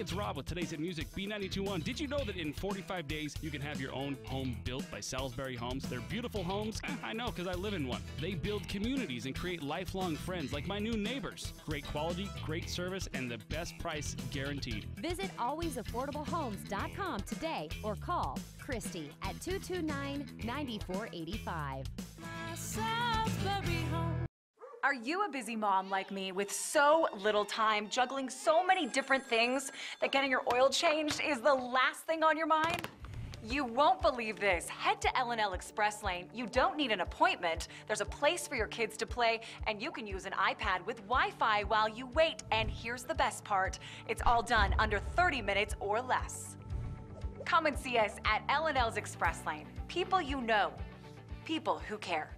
it's Rob with today's Hit Music B92.1. Did you know that in 45 days you can have your own home built by Salisbury Homes? They're beautiful homes. I know, because I live in one. They build communities and create lifelong friends like my new neighbors. Great quality, great service, and the best price guaranteed. Visit alwaysaffordablehomes.com today or call Christy at 229-9485. Are you a busy mom like me with so little time, juggling so many different things that getting your oil changed is the last thing on your mind? You won't believe this. Head to L&L Express Lane. You don't need an appointment. There's a place for your kids to play, and you can use an iPad with Wi-Fi while you wait. And here's the best part. It's all done under 30 minutes or less. Come and see us at L&L's Express Lane. People you know. People who care.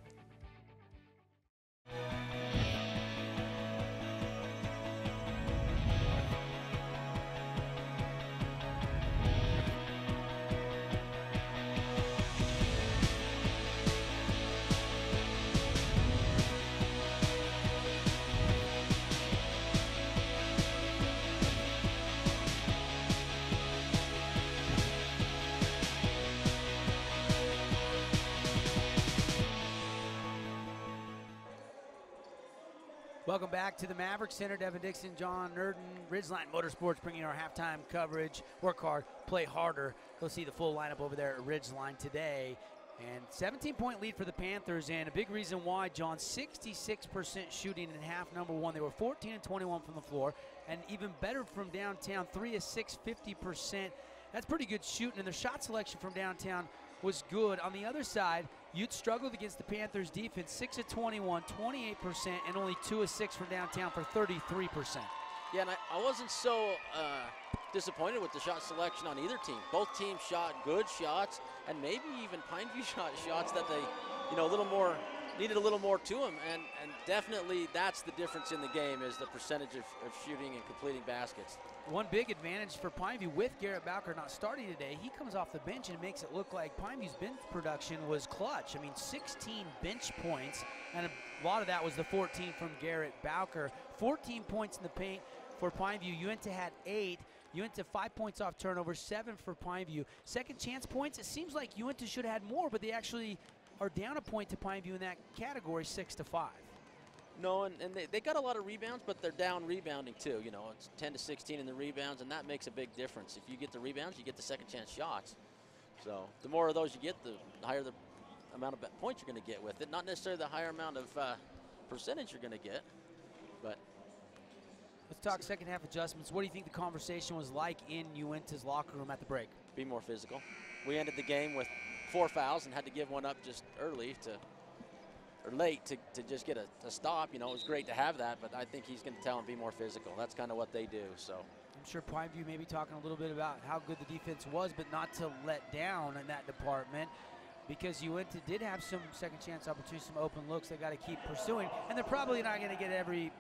Welcome back to the Maverick Center. Devin Dixon, John Nerden, Ridgeline Motorsports bringing our halftime coverage. Work hard, play harder. Go see the full lineup over there at Ridgeline today. And 17-point lead for the Panthers, and a big reason why, John, 66% shooting in half number one. They were 14 and 21 from the floor, and even better from downtown, 3 of 6, 50%. That's pretty good shooting, and their shot selection from downtown was good. On the other side, Ute struggled against the Panthers defense, 6 of 21, 28%, and only 2 of 6 from downtown for 33%. Yeah, and I wasn't so disappointed with the shot selection on either team. Both teams shot good shots, and maybe even Pineview shot shots that they, a little more, needed a little more to them, and definitely that's the difference in the game is the percentage of shooting and completing baskets. One big advantage for Pineview with Garrett Bowker not starting today, he comes off the bench and makes it look like Pineview's bench production was clutch. I mean, 16 bench points, and a lot of that was the 14 from Garrett Bowker. 14 points in the paint for Pineview. Uintah had 8. Uintah 5 points off turnover, 7 for Pineview. Second chance points, it seems like Uintah should have had more, but they actually are down a point to Pineview in that category, 6-5. No, and they got a lot of rebounds, but they're down rebounding too. It's 10 to 16 in the rebounds, and that makes a big difference. If you get the rebounds, you get the second chance shots. So the more of those you get, the higher the amount of points you're going to get with it. Not necessarily the higher amount of percentage you're going to get, but. Let's talk second half adjustments. What do you think the conversation was like in Uintah's locker room at the break? Be more physical. We ended the game with 4 fouls and had to give one up just late to just get a stop. It was great to have that, but I think he's going to tell him be more physical. That's kind of what they do. So I'm sure Pineview may be talking a little bit about how good the defense was, but not to let down in that department, because Uintah did have some second chance opportunities, some open looks they got to keep pursuing, and they're probably not going to get every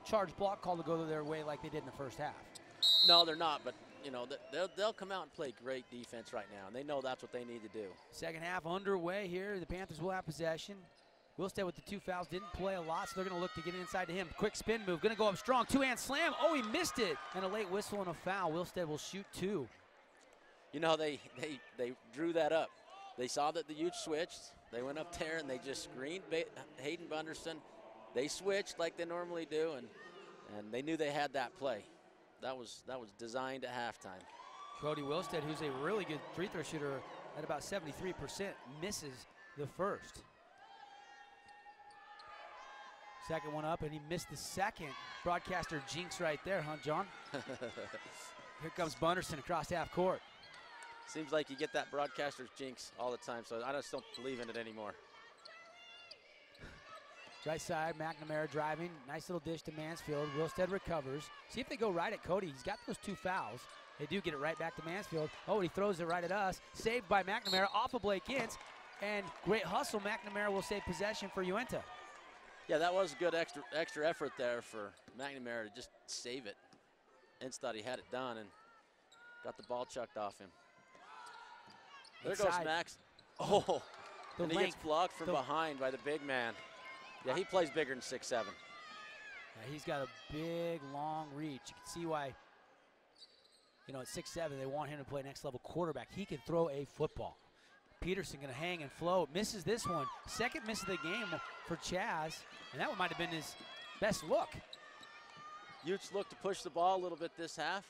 charge block call to go their way like they did in the first half. No, they're not, but they'll come out and play great defense right now, and they know that's what they need to do. Second half underway here. The Panthers will have possession. Wilstead with the 2 fouls, didn't play a lot, so they're going to look to get it inside to him. Quick spin move, going to go up strong, 2-hand slam. Oh, he missed it, and a late whistle and a foul. Wilstead will shoot 2. They drew that up. They saw that the Utes switched. They went up there and they just screened Hayden Bunderson. They switched like they normally do, and they knew they had that play. That was designed at halftime. Cody Wilstead, who's a really good free throw shooter at about 73%, misses the first. Second one up, and he missed the second. Broadcaster jinx right there, huh, John? Here comes Bunderson across half court. Seems like you get that broadcaster's jinx all the time, so I just don't believe in it anymore. Right side, McNamara driving. Nice little dish to Mansfield. Wilstead recovers. See if they go right at Cody. He's got those 2 fouls. They do get it right back to Mansfield. Oh, he throws it right at us. Saved by McNamara off of Blake Ince. And great hustle. McNamara will save possession for Uintah. Yeah, that was a good extra effort there for McNamara to just save it. Ince thought he had it done and got the ball chucked off him. There goes Max. Oh, and he gets blocked from behind by the big man. Yeah, he plays bigger than 6'7". Yeah, he's got a big, long reach. You can see why you know, at 6'7", they want him to play next level quarterback. He can throw a football. Peterson gonna hang and float, misses this one. Second miss of the game for Chaz, and that one might have been his best look. Utes look to push the ball a little bit this half.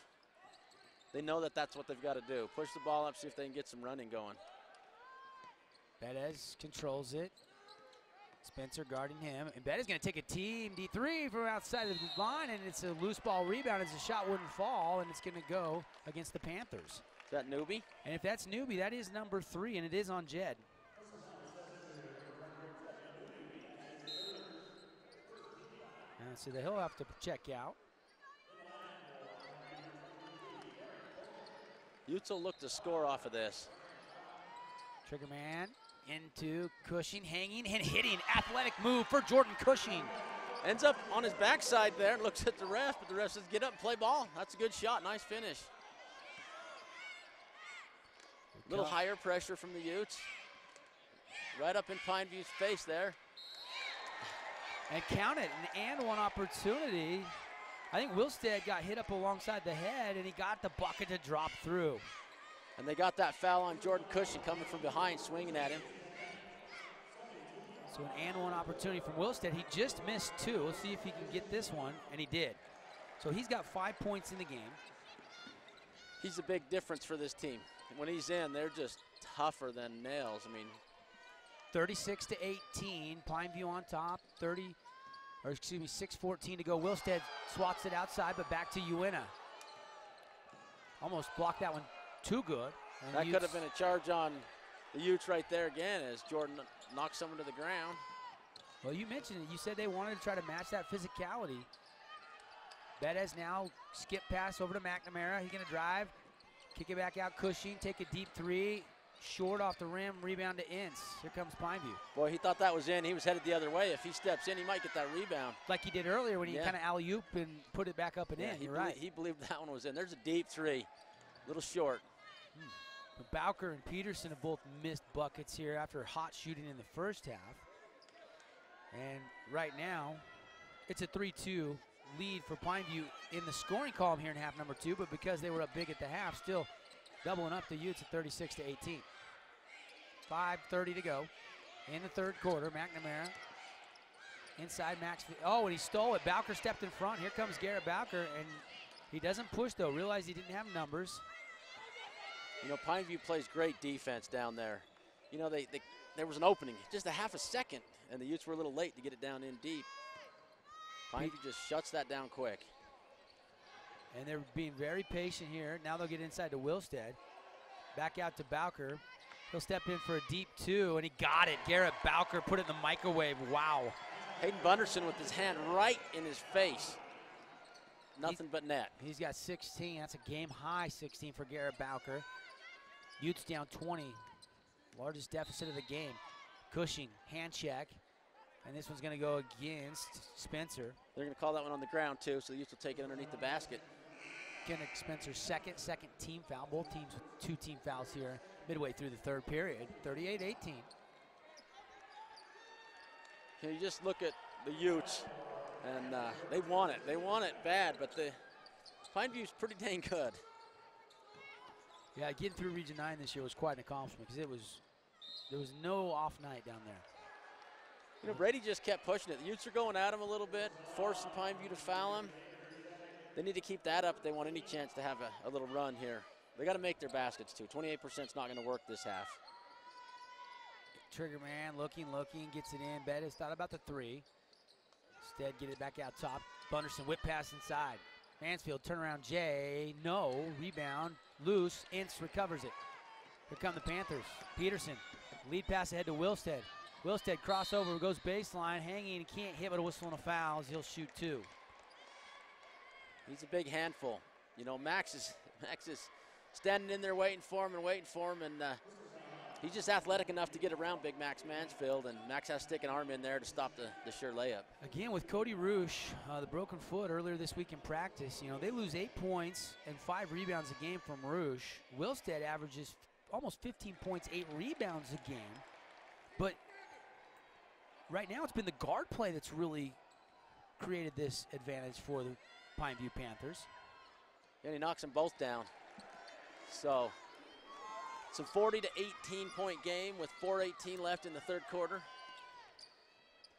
They know that that's what they've got to do. Push the ball up, see if they can get some running going. Bettis controls it. Spencer guarding him, and Bettis gonna take a team D3 from outside of the line, and it's a loose ball rebound as the shot wouldn't fall, and it's gonna go against the Panthers. Is that Newby? And if that's Newby, that is number 3, and it is on Jed. So he'll have to check out. Utes will look to score off of this. Trigger man into Cushing, hanging and hitting. Athletic move for Jordan Cushing. Ends up on his backside there and looks at the ref, but the ref says get up and play ball. That's a good shot, nice finish. A little higher pressure from the Utes. Right up in Pineview's face there. And count it, an and one opportunity. I think Wilstead got hit up alongside the head, and he got the bucket to drop through. And they got that foul on Jordan Cushing coming from behind, swinging at him. So an and one opportunity from Wilstead. He just missed 2. We'll see if he can get this one, and he did. So he's got 5 points in the game. He's a big difference for this team. When he's in, they're just tougher than nails. I mean, 36-18, Pineview on top. 6:14 to go. Wilstead swats it outside, but back to Uintah. Almost blocked that one too good. And that could have been a charge on the Utes right there again as Jordan knocks someone to the ground. Well, you mentioned it. You said they wanted to try to match that physicality. Bettis now skip pass over to McNamara. He's going to drive, kick it back out. Cushing, take a deep 3. Short off the rim, rebound to Ince. Here comes Pineview. Boy, he thought that was in. He was headed the other way. If he steps in, he might get that rebound. Like he did earlier when he kind of alley-oop and put it back up and in. You're right. He believed that one was in. There's a deep 3. Little short. But Bowker and Peterson have both missed buckets here after hot shooting in the first half. And right now, it's a 3-2 lead for Pineview in the scoring column here in half number 2, but because they were up big at the half, still doubling up the Utes at 36-18. 5:30 to go in the third quarter. McNamara inside Max. Oh, and he stole it. Bowker stepped in front. Here comes Garrett Bowker, and he doesn't push though. Realized he didn't have numbers. You know, Pineview plays great defense down there. You know, there was an opening, just a half a second, and the Utes were a little late to get it down in deep. Pineview just shuts that down quick. And they're being very patient here. Now they'll get inside to Wilstead. Back out to Bowker. He'll step in for a deep 2, and he got it. Garrett Bowker put it in the microwave. Wow. Hayden Bunderson with his hand right in his face. Nothing but net. He's got 16. That's a game-high 16 for Garrett Bowker. Utes down 20. Largest deficit of the game. Cushing, hand check. And this one's going to go against Spencer. They're going to call that one on the ground, too, so the Utes will take it underneath the basket. Kenneth Spencer's second team foul. Both teams with 2 team fouls here midway through the third period. 38-18. You just look at the Utes, and they want it. They want it bad, but the Pineview's pretty dang good. Yeah, getting through Region 9 this year was quite an accomplishment because there was no off night down there. You know, Brady just kept pushing it. The Utes are going at him a little bit, forcing Pineview to foul him. They need to keep that up if they want any chance to have a little run here. They got to make their baskets, too. 28% is not going to work this half. Trigger man looking, gets it in. Bettis thought about the 3. Instead, get it back out top. Bunderson whip pass inside. Mansfield turnaround Jay. No. Rebound. Loose. Ince recovers it. Here come the Panthers. Peterson. Lead pass ahead to Wilstead. Wilstead crossover, goes baseline, hanging, and can't hit but a whistle and a foul as he'll shoot 2. He's a big handful. You know, Max is standing in there waiting for him, and he's just athletic enough to get around big Max Mansfield, and Max has to stick an arm in there to stop the sure layup. Again, with Cody Roosh, the broken foot earlier this week in practice, you know, they lose 8 points and 5 rebounds a game from Roosh. Wilstead averages almost 15 points, 8 rebounds a game. But right now it's been the guard play that's really created this advantage for the Pineview Panthers. And he knocks them both down. So it's a 40 to 18 point game with 4:18 left in the third quarter.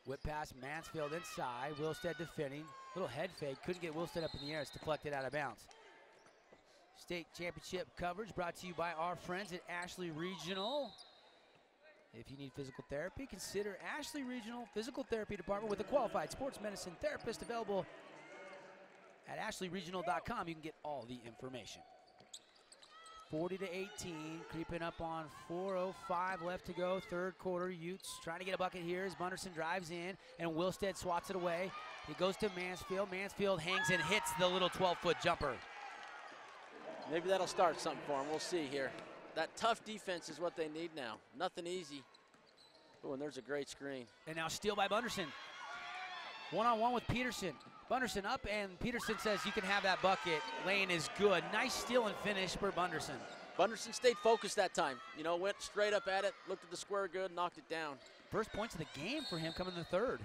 Whip pass, Mansfield inside. Wilstead defending. Little head fake. Couldn't get Wilstead up in the air. It's deflected out of bounds. State championship coverage brought to you by our friends at Ashley Regional. If you need physical therapy, consider Ashley Regional Physical Therapy Department with a qualified sports medicine therapist available at ashleyregional.com. You can get all the information. 40 to 18, creeping up on 4:05 left to go, third quarter. Utes trying to get a bucket here as Bunderson drives in, and Wilstead swats it away. He goes to Mansfield. Mansfield hangs and hits the little 12-foot jumper. Maybe that'll start something for them. We'll see here. That tough defense is what they need now. Nothing easy. Oh, and there's a great screen. And now steal by Bunderson. One-on-one with Peterson. Bunderson up, and Peterson says you can have that bucket. Lane is good. Nice steal and finish for Bunderson. Bunderson stayed focused that time. You know, went straight up at it, looked at the square good, knocked it down. First points of the game for him coming in the third.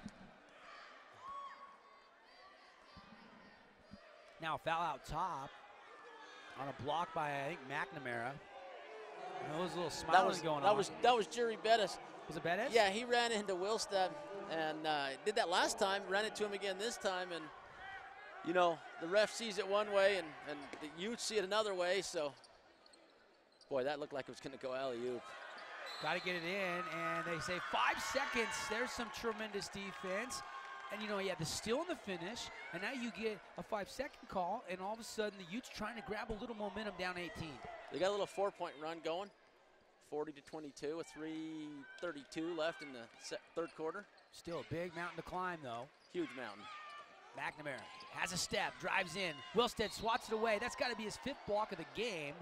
Now foul out top on a block by, I think, McNamara. There was a little smiling going on. That was Jerry Bettis. Was it Bettis? Yeah, he ran into Wilstead and did that last time, ran into him again this time, and you know, the ref sees it one way and the Utes see it another way, so boy, that looked like it was gonna go alley-oop. Got to get it in, and they say 5 seconds. There's some tremendous defense. And you know, he had the steal and the finish, and now you get a 5-second call, and all of a sudden the Utes trying to grab a little momentum down 18. They got a little 4-point run going, 40 to 22, with 3:32 left in the third quarter. Still a big mountain to climb, though. Huge mountain. McNamara has a step, drives in. Wilstead swats it away. That's got to be his 5th block of the game.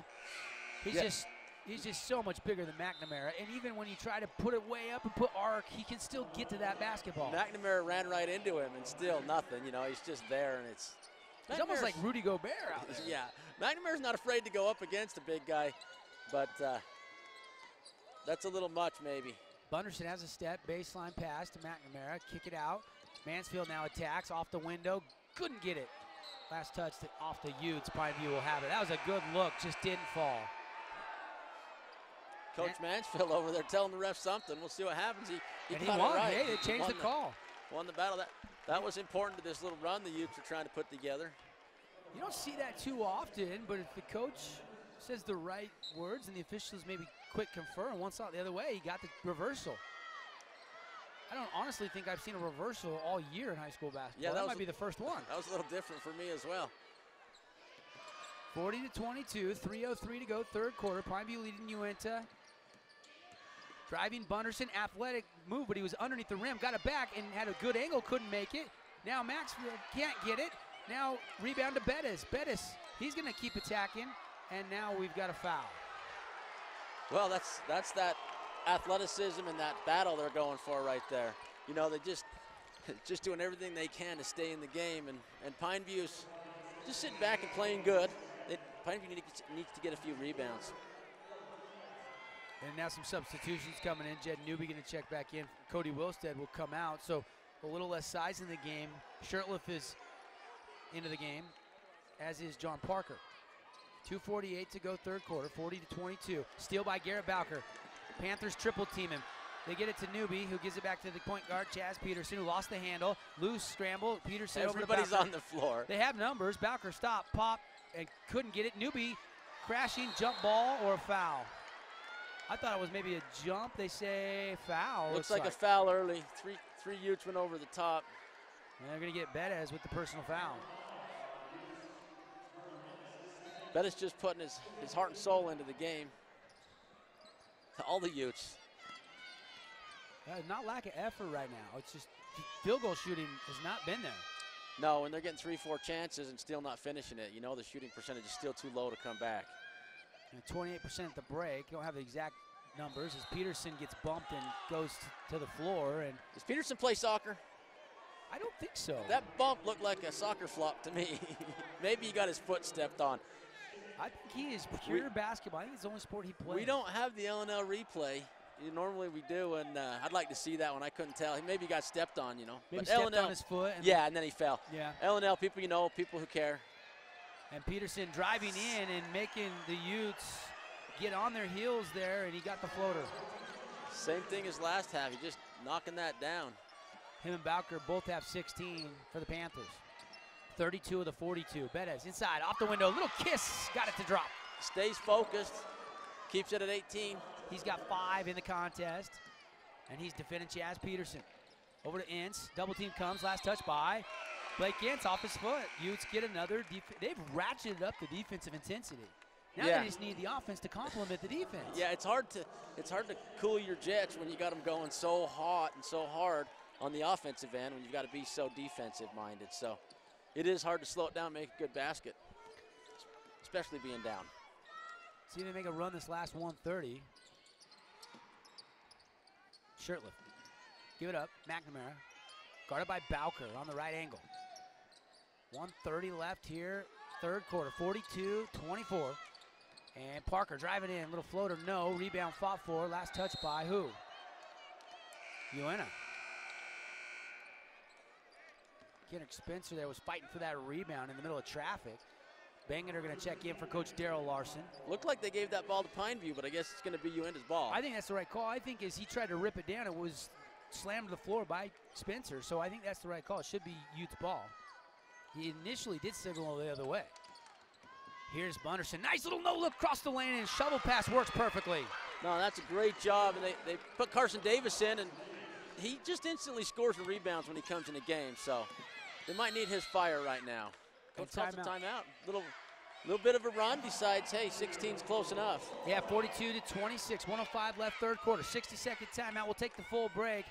He's just so much bigger than McNamara, and even when you try to put it way up and put arc, he can still get to that basketball. McNamara ran right into him, and still nothing. You know, he's just there, and it's almost like Rudy Gobert out there. Yeah, McNamara's not afraid to go up against a big guy, but that's a little much, maybe. Bunderson has a step, baseline pass to McNamara, kick it out. Mansfield now attacks off the window, couldn't get it. Last touch off the Utes. Pineview will have it. That was a good look, just didn't fall. Coach Mansfield over there telling the ref something. We'll see what happens. He got it won. right. Hey, they changed the call. Won the battle. That was important to this little run the Utes are trying to put together. You don't see that too often, but if the coach says the right words and the officials maybe quick confer and one saw it the other way, he got the reversal. I don't honestly think I've seen a reversal all year in high school basketball. Yeah, that might be the first one. That was a little different for me as well. 40 to 22, 3:03 to go, third quarter. Pineview leading Uintah. Driving Bunderson, athletic move, but he was underneath the rim, got it back and had a good angle, couldn't make it. Now Maxfield can't get it. Now rebound to Bettis. Bettis, he's gonna keep attacking, and now we've got a foul. Well, that's that athleticism and that battle they're going for right there. You know, they just doing everything they can to stay in the game, and Pineview's just sitting back and playing good. Pineview needs to get a few rebounds. And now some substitutions coming in. Jed Newby going to check back in. Cody Wilstead will come out, so a little less size in the game. Shirtliff is into the game, as is John Parker. 2:48 to go, third quarter, 40 to 22. Steal by Garrett Bowker. Panthers triple team him. They get it to Newby, who gives it back to the point guard, Chaz Peterson, who lost the handle. Loose scramble, Peterson over to Bowker. Everybody's on the floor. They have numbers. Bowker stopped, popped, and couldn't get it. Newby crashing, jump ball, or a foul. I thought it was maybe a jump. They say foul. Looks like a foul early. Three Utes went over the top. And they're going to get Bettis with the personal foul. Bettis just putting his heart and soul into the game. All the Utes. Not lack of effort right now. It's just field goal shooting has not been there. No, and they're getting 3-4 chances and still not finishing it. You know, the shooting percentage is still too low to come back. And 28% at the break. You don't have the exact numbers as Peterson gets bumped and goes to the floor. And does Peterson play soccer? I don't think so. That bump looked like a soccer flop to me. Maybe he got his foot stepped on. I think he is pure basketball. I think it's the only sport he plays. We don't have the LNL replay. Normally we do, and I'd like to see that one. I couldn't tell. He maybe got stepped on, you know. Maybe but stepped LNL, on his foot. And yeah, and then he fell. Yeah. LNL, people you know, people who care. And Peterson driving in and making the Utes get on their heels there, and he got the floater. Same thing as last half, he's just knocking that down. Him and Bowker both have 16 for the Panthers. 32 of the 42. Bettis inside, off the window, little kiss, got it to drop. Stays focused, keeps it at 18. He's got 5 in the contest, and he's defending Chaz Peterson. Over to Ince, double team comes, last touch by Blake Ince off his foot. Utes get another, they've ratcheted up the defensive intensity. Now they just need the offense to complement the defense. Yeah, it's hard to cool your jets when you got them going so hot and so hard on the offensive end when you've got to be so defensive minded. So it is hard to slow it down, make a good basket, especially being down. See if they make a run this last 130. Shirtliff, give it up, McNamara, guarded by Bowker on the right angle. 130 left here, third quarter, 42-24. And Parker driving in, little floater, no, rebound fought for, last touch by who? Uintah. Kendrick Spencer there was fighting for that rebound in the middle of traffic. Bangeter going to check in for Coach Daryl Larson. Looked like they gave that ball to Pineview, but I guess it's going to be Uintah's ball. I think that's the right call. I think as he tried to rip it down, it was slammed to the floor by Spencer, so I think that's the right call. It should be Utes' ball. He initially did signal the other way. Here's Bunderson. Nice little no-look across the lane, and shovel pass works perfectly. No, that's a great job, and they put Carson Davis in, and he just instantly scores and rebounds when he comes in the game, so they might need his fire right now. Coach calls a timeout. Little bit of a run, decides, hey, 16's close enough. Yeah, 42-26, 105 left third quarter, 60-second timeout. We'll take the full break.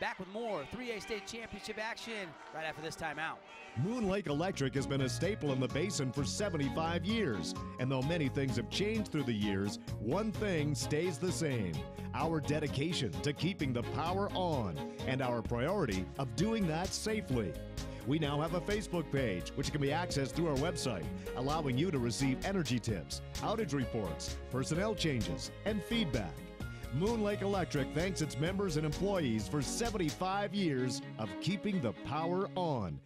Back with more 3A state championship action right after this timeout. Moon Lake Electric has been a staple in the basin for 75 years. And though many things have changed through the years, one thing stays the same: our dedication to keeping the power on and our priority of doing that safely. We now have a Facebook page, which can be accessed through our website, allowing you to receive energy tips, outage reports, personnel changes, and feedback. Moon Lake Electric thanks its members and employees for 75 years of keeping the power on.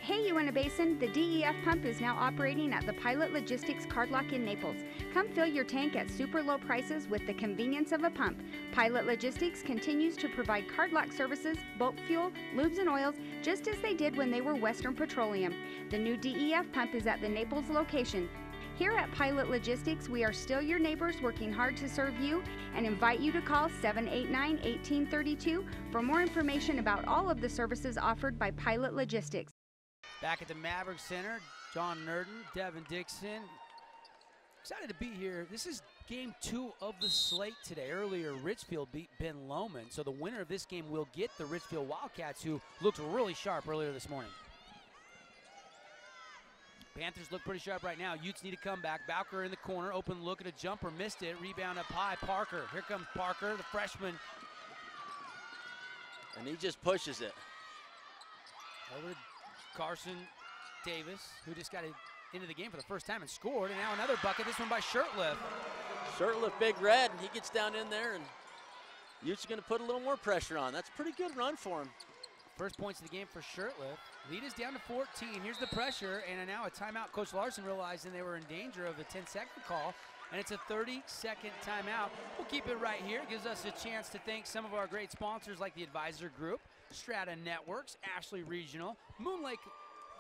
Hey Uintah Basin, the DEF pump is now operating at the Pilot Logistics Card Lock in Naples. Come fill your tank at super low prices with the convenience of a pump. Pilot Logistics continues to provide card lock services, bulk fuel, lubes and oils, just as they did when they were Western Petroleum. The new DEF pump is at the Naples location. Here at Pilot Logistics, we are still your neighbors working hard to serve you and invite you to call 789-1832 for more information about all of the services offered by Pilot Logistics. Back at the Maverick Center, John Nurden, Devin Dixon. Excited to be here. This is game 2 of the slate today. Earlier, Richfield beat Ben Lomond, so the winner of this game will get the Richfield Wildcats, who looked really sharp earlier this morning. Panthers look pretty sharp right now. Utes need a comeback. Bowker in the corner, open look at a jumper, missed it. Rebound up high, Parker. Here comes Parker, the freshman. And he just pushes it. Over to Carson Davis, who just got into the game for the first time and scored. And now another bucket, this one by Shirtliff. Shirtliff, Big Red, and he gets down in there, and Utes are going to put a little more pressure on. That's a pretty good run for him. First points of the game for Shirtliff. Lead is down to 14. Here's the pressure, and now a timeout. Coach Larson realizing they were in danger of a 10-second call, and it's a 30-second timeout. We'll keep it right here. It gives us a chance to thank some of our great sponsors like the Advisor Group, Strata Networks, Ashley Regional, Moon Lake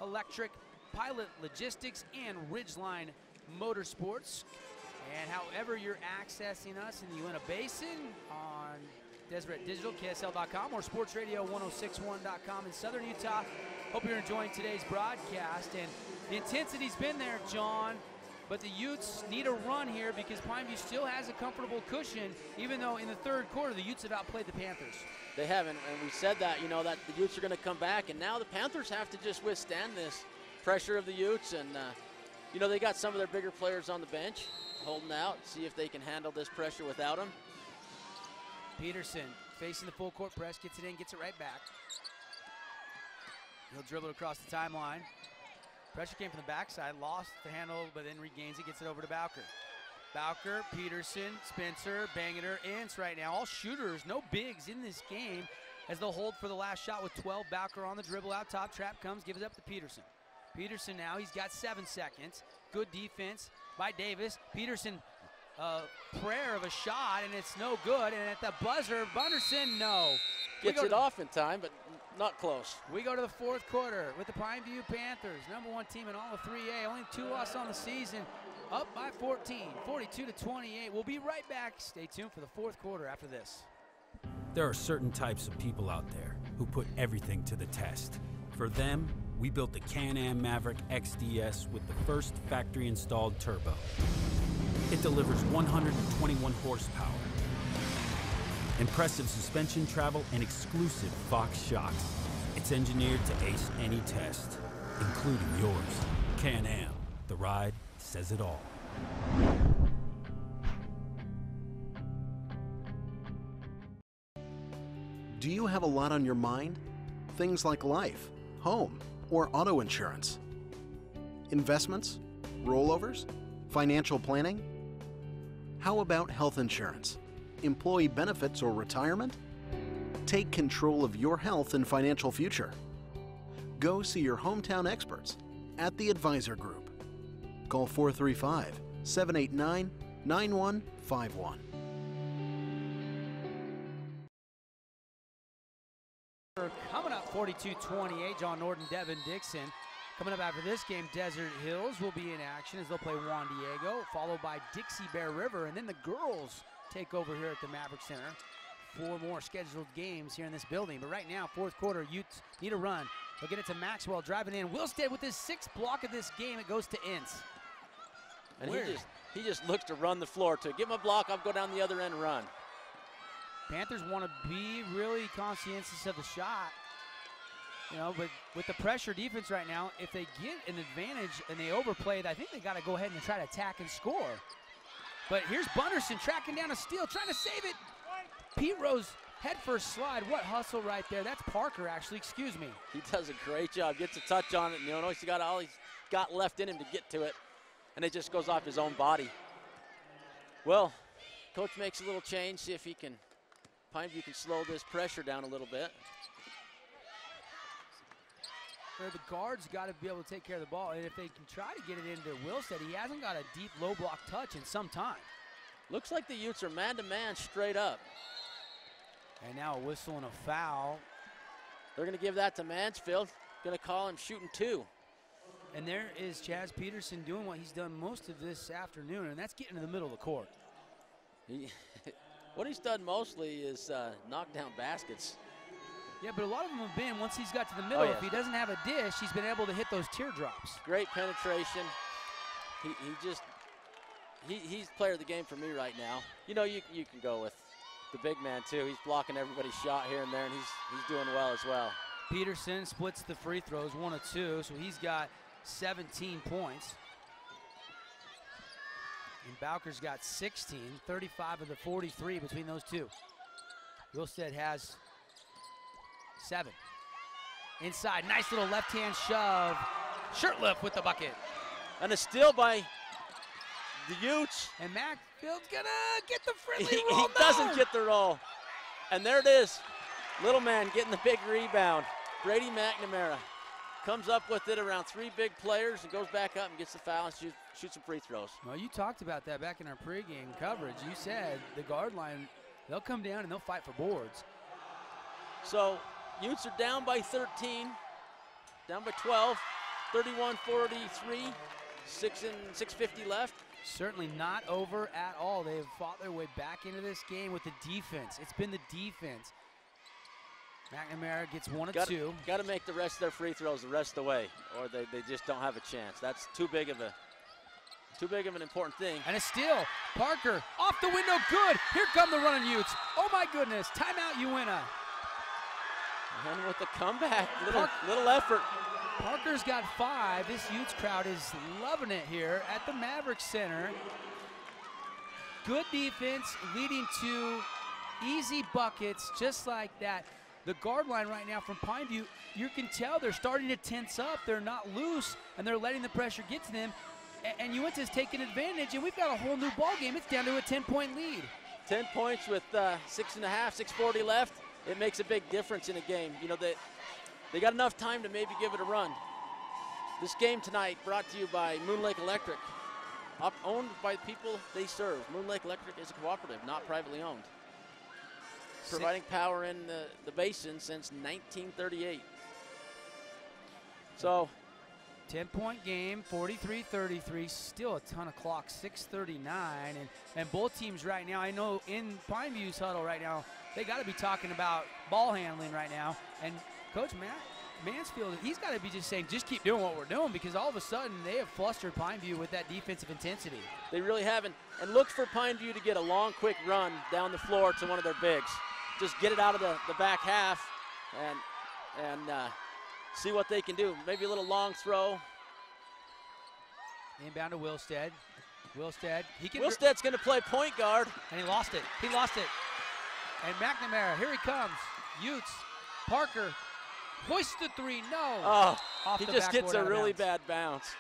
Electric, Pilot Logistics, and Ridgeline Motorsports. And however you're accessing us in the Uintah Basin on Deseret Digital, KSL.com, or SportsRadio1061.com in Southern Utah. Hope you're enjoying today's broadcast. And the intensity's been there, John, but the Utes need a run here because Pineview still has a comfortable cushion, even though in the third quarter the Utes have outplayed the Panthers. They haven't, and we said that, that the Utes are going to come back, and now the Panthers have to just withstand this pressure of the Utes, and, they got some of their bigger players on the bench holding out, see if they can handle this pressure without them. Peterson facing the full court press, gets it in, gets it right back. He'll dribble it across the timeline. Pressure came from the backside, lost the handle, but then regains it, gets it over to Bowker. Bowker, Peterson, Spencer, Bangeter, Ince right now. All shooters, no bigs in this game as they'll hold for the last shot with 12. Bowker on the dribble out top. Trap comes, gives it up to Peterson. Peterson now, he's got 7 seconds. Good defense by Davis. Peterson, prayer of a shot, and it's no good. And at the buzzer, Bunderson, no. Gets it off in time, but not close. We go to the 4th quarter with the Pineview Panthers, #1 team in all of 3A. Only 2 losses on the season. Up by 14, 42-28. We'll be right back. Stay tuned for the 4th quarter after this. There are certain types of people out there who put everything to the test. For them, we built the Can-Am Maverick XDS with the first factory-installed turbo. It delivers 121 horsepower, impressive suspension travel, and exclusive Fox shocks. It's engineered to ace any test, including yours. Can-Am, the ride says it all. Do you have a lot on your mind? Things like life, home, or auto insurance? Investments? Rollovers? Financial planning? How about health insurance? Employee benefits or retirement? Take control of your health and financial future. Go see your hometown experts at the Advisor Group. Call 435-789-9151. Coming up 42-28, John Norton, Devin Dixon. Coming up after this game, Desert Hills will be in action as they'll play Juan Diego, followed by Dixie Bear River, and then the girls take over here at the Maverick Center. 4 more scheduled games here in this building. But right now, 4th quarter, Utes need a run. They'll get it to Maxwell, driving in. Wilstead with his 6th block of this game. It goes to Ince. And he just looks to run the floor. To give him a block, I'll go down the other end and run. Panthers want to be really conscientious of the shot. You know, but with the pressure defense right now, if they get an advantage and they overplay it, I think they got to go ahead and try to attack and score. But here's Bunderson tracking down a steal, trying to save it. Pete Rose head first slide. What hustle right there. That's Parker, actually. Excuse me. He does a great job. Gets a touch on it. And, you know, he's got all he's got left in him to get to it. And it just goes off his own body. Well, coach makes a little change. See if he can, Pineview can slow this pressure down a little bit. The guards got to be able to take care of the ball. And if they can try to get it into Wilstead, he hasn't got a deep low block touch in some time. Looks like the Utes are man-to-man straight up. And now a whistle and a foul. They're going to give that to Mansfield. Going to call him shooting 2. And there is Chaz Peterson doing what he's done most of this afternoon, and that's getting to the middle of the court. What he's done mostly is knock down baskets. Yeah, but a lot of them have been, once he's got to the middle, if he doesn't have a dish, he's been able to hit those teardrops. Great penetration. He's player of the game for me right now. You know, you can go with the big man too. He's blocking everybody's shot here and there, and he's doing well as well. Peterson splits the free throws, 1 of 2, so he's got 17 points. And Bowker's got 16, 35 of the 43 between those two. Wilstead has 7. Inside, nice little left-hand shove. Shirtlift with the bucket. And a steal by the Utes. And Macfield's gonna get the friendly roll. He doesn't get the roll. And there it is. Little man getting the big rebound. Brady McNamara comes up with it around 3 big players and goes back up and gets the foul and shoots some free throws. Well, you talked about that back in our pregame coverage. You said the guard line, they'll come down and they'll fight for boards. So Utes are down by 13, down by 12, 31-43, 6:50 left. Certainly not over at all. They've fought their way back into this game with the defense. It's been the defense. McNamara gets 1 of 2. Got to make the rest of their free throws the rest of the way, or they just don't have a chance. That's too big of an important thing. And a steal. Parker off the window, good. Here come the running Utes. Oh my goodness, timeout Uintah. And with the comeback, little effort. Parker's got 5. This Utes crowd is loving it here at the Maverick Center. Good defense leading to easy buckets just like that. The guard line right now from Pineview, you can tell they're starting to tense up. They're not loose, and they're letting the pressure get to them. And Uintah's taking advantage, and we've got a whole new ball game. It's down to a 10-point lead. 10 points with 6:40 left. It makes a big difference in a game. You know, they got enough time to maybe give it a run. This game tonight brought to you by Moon Lake Electric, owned by the people they serve. Moon Lake Electric is a cooperative, not privately owned. Providing power in the basin since 1938. So, 10-point game, 43-33, still a ton of clock, 6:39, and both teams right now, I know in Pineview's huddle right now, they got to be talking about ball handling right now, and Coach Mansfield, he's got to be just saying, just keep doing what we're doing, because all of a sudden they have flustered Pineview with that defensive intensity. They really haven't, and look for Pineview to get a long, quick run down the floor to one of their bigs. Just get it out of the back half and see what they can do. Maybe a little long throw. Inbound to Wilstead. Wilstead's going to play point guard. And he lost it. And McNamara, here he comes. Utes, Parker, hoist the three, no. Oh, he just gets a really bad bounce.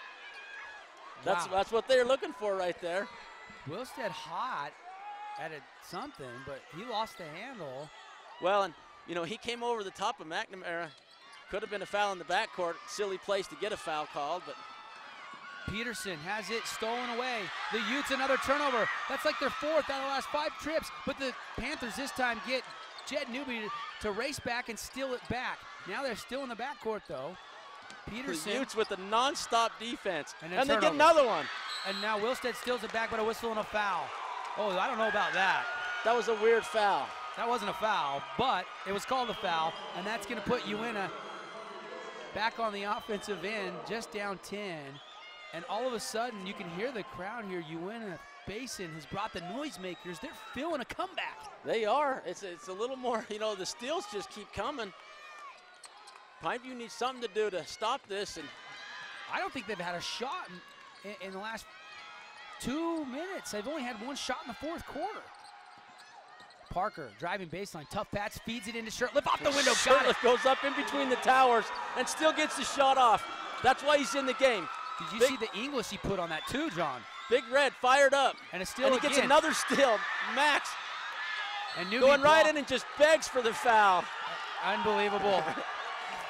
That's what they're looking for right there. Wilstead hot at something, but he lost the handle. Well, and he came over the top of McNamara. Could have been a foul in the backcourt. Silly place to get a foul called, but Peterson has it stolen away. The Utes another turnover. That's like their 4th out of the last 5 trips, but the Panthers this time get Jed Newby to race back and steal it back. Now they're still in the backcourt though. Peterson. The Utes with the non-stop defense, and they get another one. And now Wilstead steals it back, but a whistle and a foul. Oh, I don't know about that. That was a weird foul. That wasn't a foul, but it was called a foul, and that's going to put Uintah back on the offensive end, just down 10. And all of a sudden, you can hear the crowd here. Uintah Basin has brought the noisemakers. They're feeling a comeback. They are. It's a little more, the steals just keep coming. Pineview needs something to do to stop this. And I don't think they've had a shot in the last 2 minutes. They've only had one shot in the 4th quarter. Parker driving baseline, tough patch, feeds it into Shirtliff off the window. Shirtliff goes up in between the towers and still gets the shot off. That's why he's in the game. Did you see the English he put on that too, John? Big Red fired up. And a steal and he again. Gets another steal. Max and Newby going right in and just begs for the foul. Unbelievable.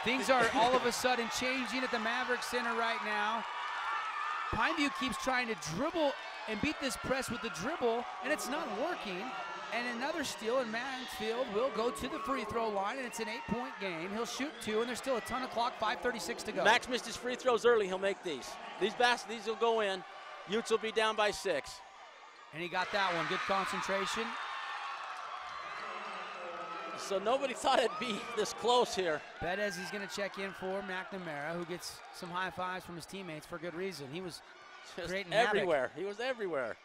Things are all of a sudden changing at the Maverick Center right now. Pineview keeps trying to dribble and beat this press with the dribble, and it's not working. And another steal, and Mansfield will go to the free throw line, and it's an 8-point game. He'll shoot 2, and there's still a ton of clock, 5:36 to go. Max missed his free throws early. He'll make these. These will go in. Utes will be down by 6. And he got that one. Good concentration. So nobody thought it'd be this close here. Bettis is going to check in for McNamara, who gets some high fives from his teammates for good reason. He was just creating everywhere. havoc. He was everywhere.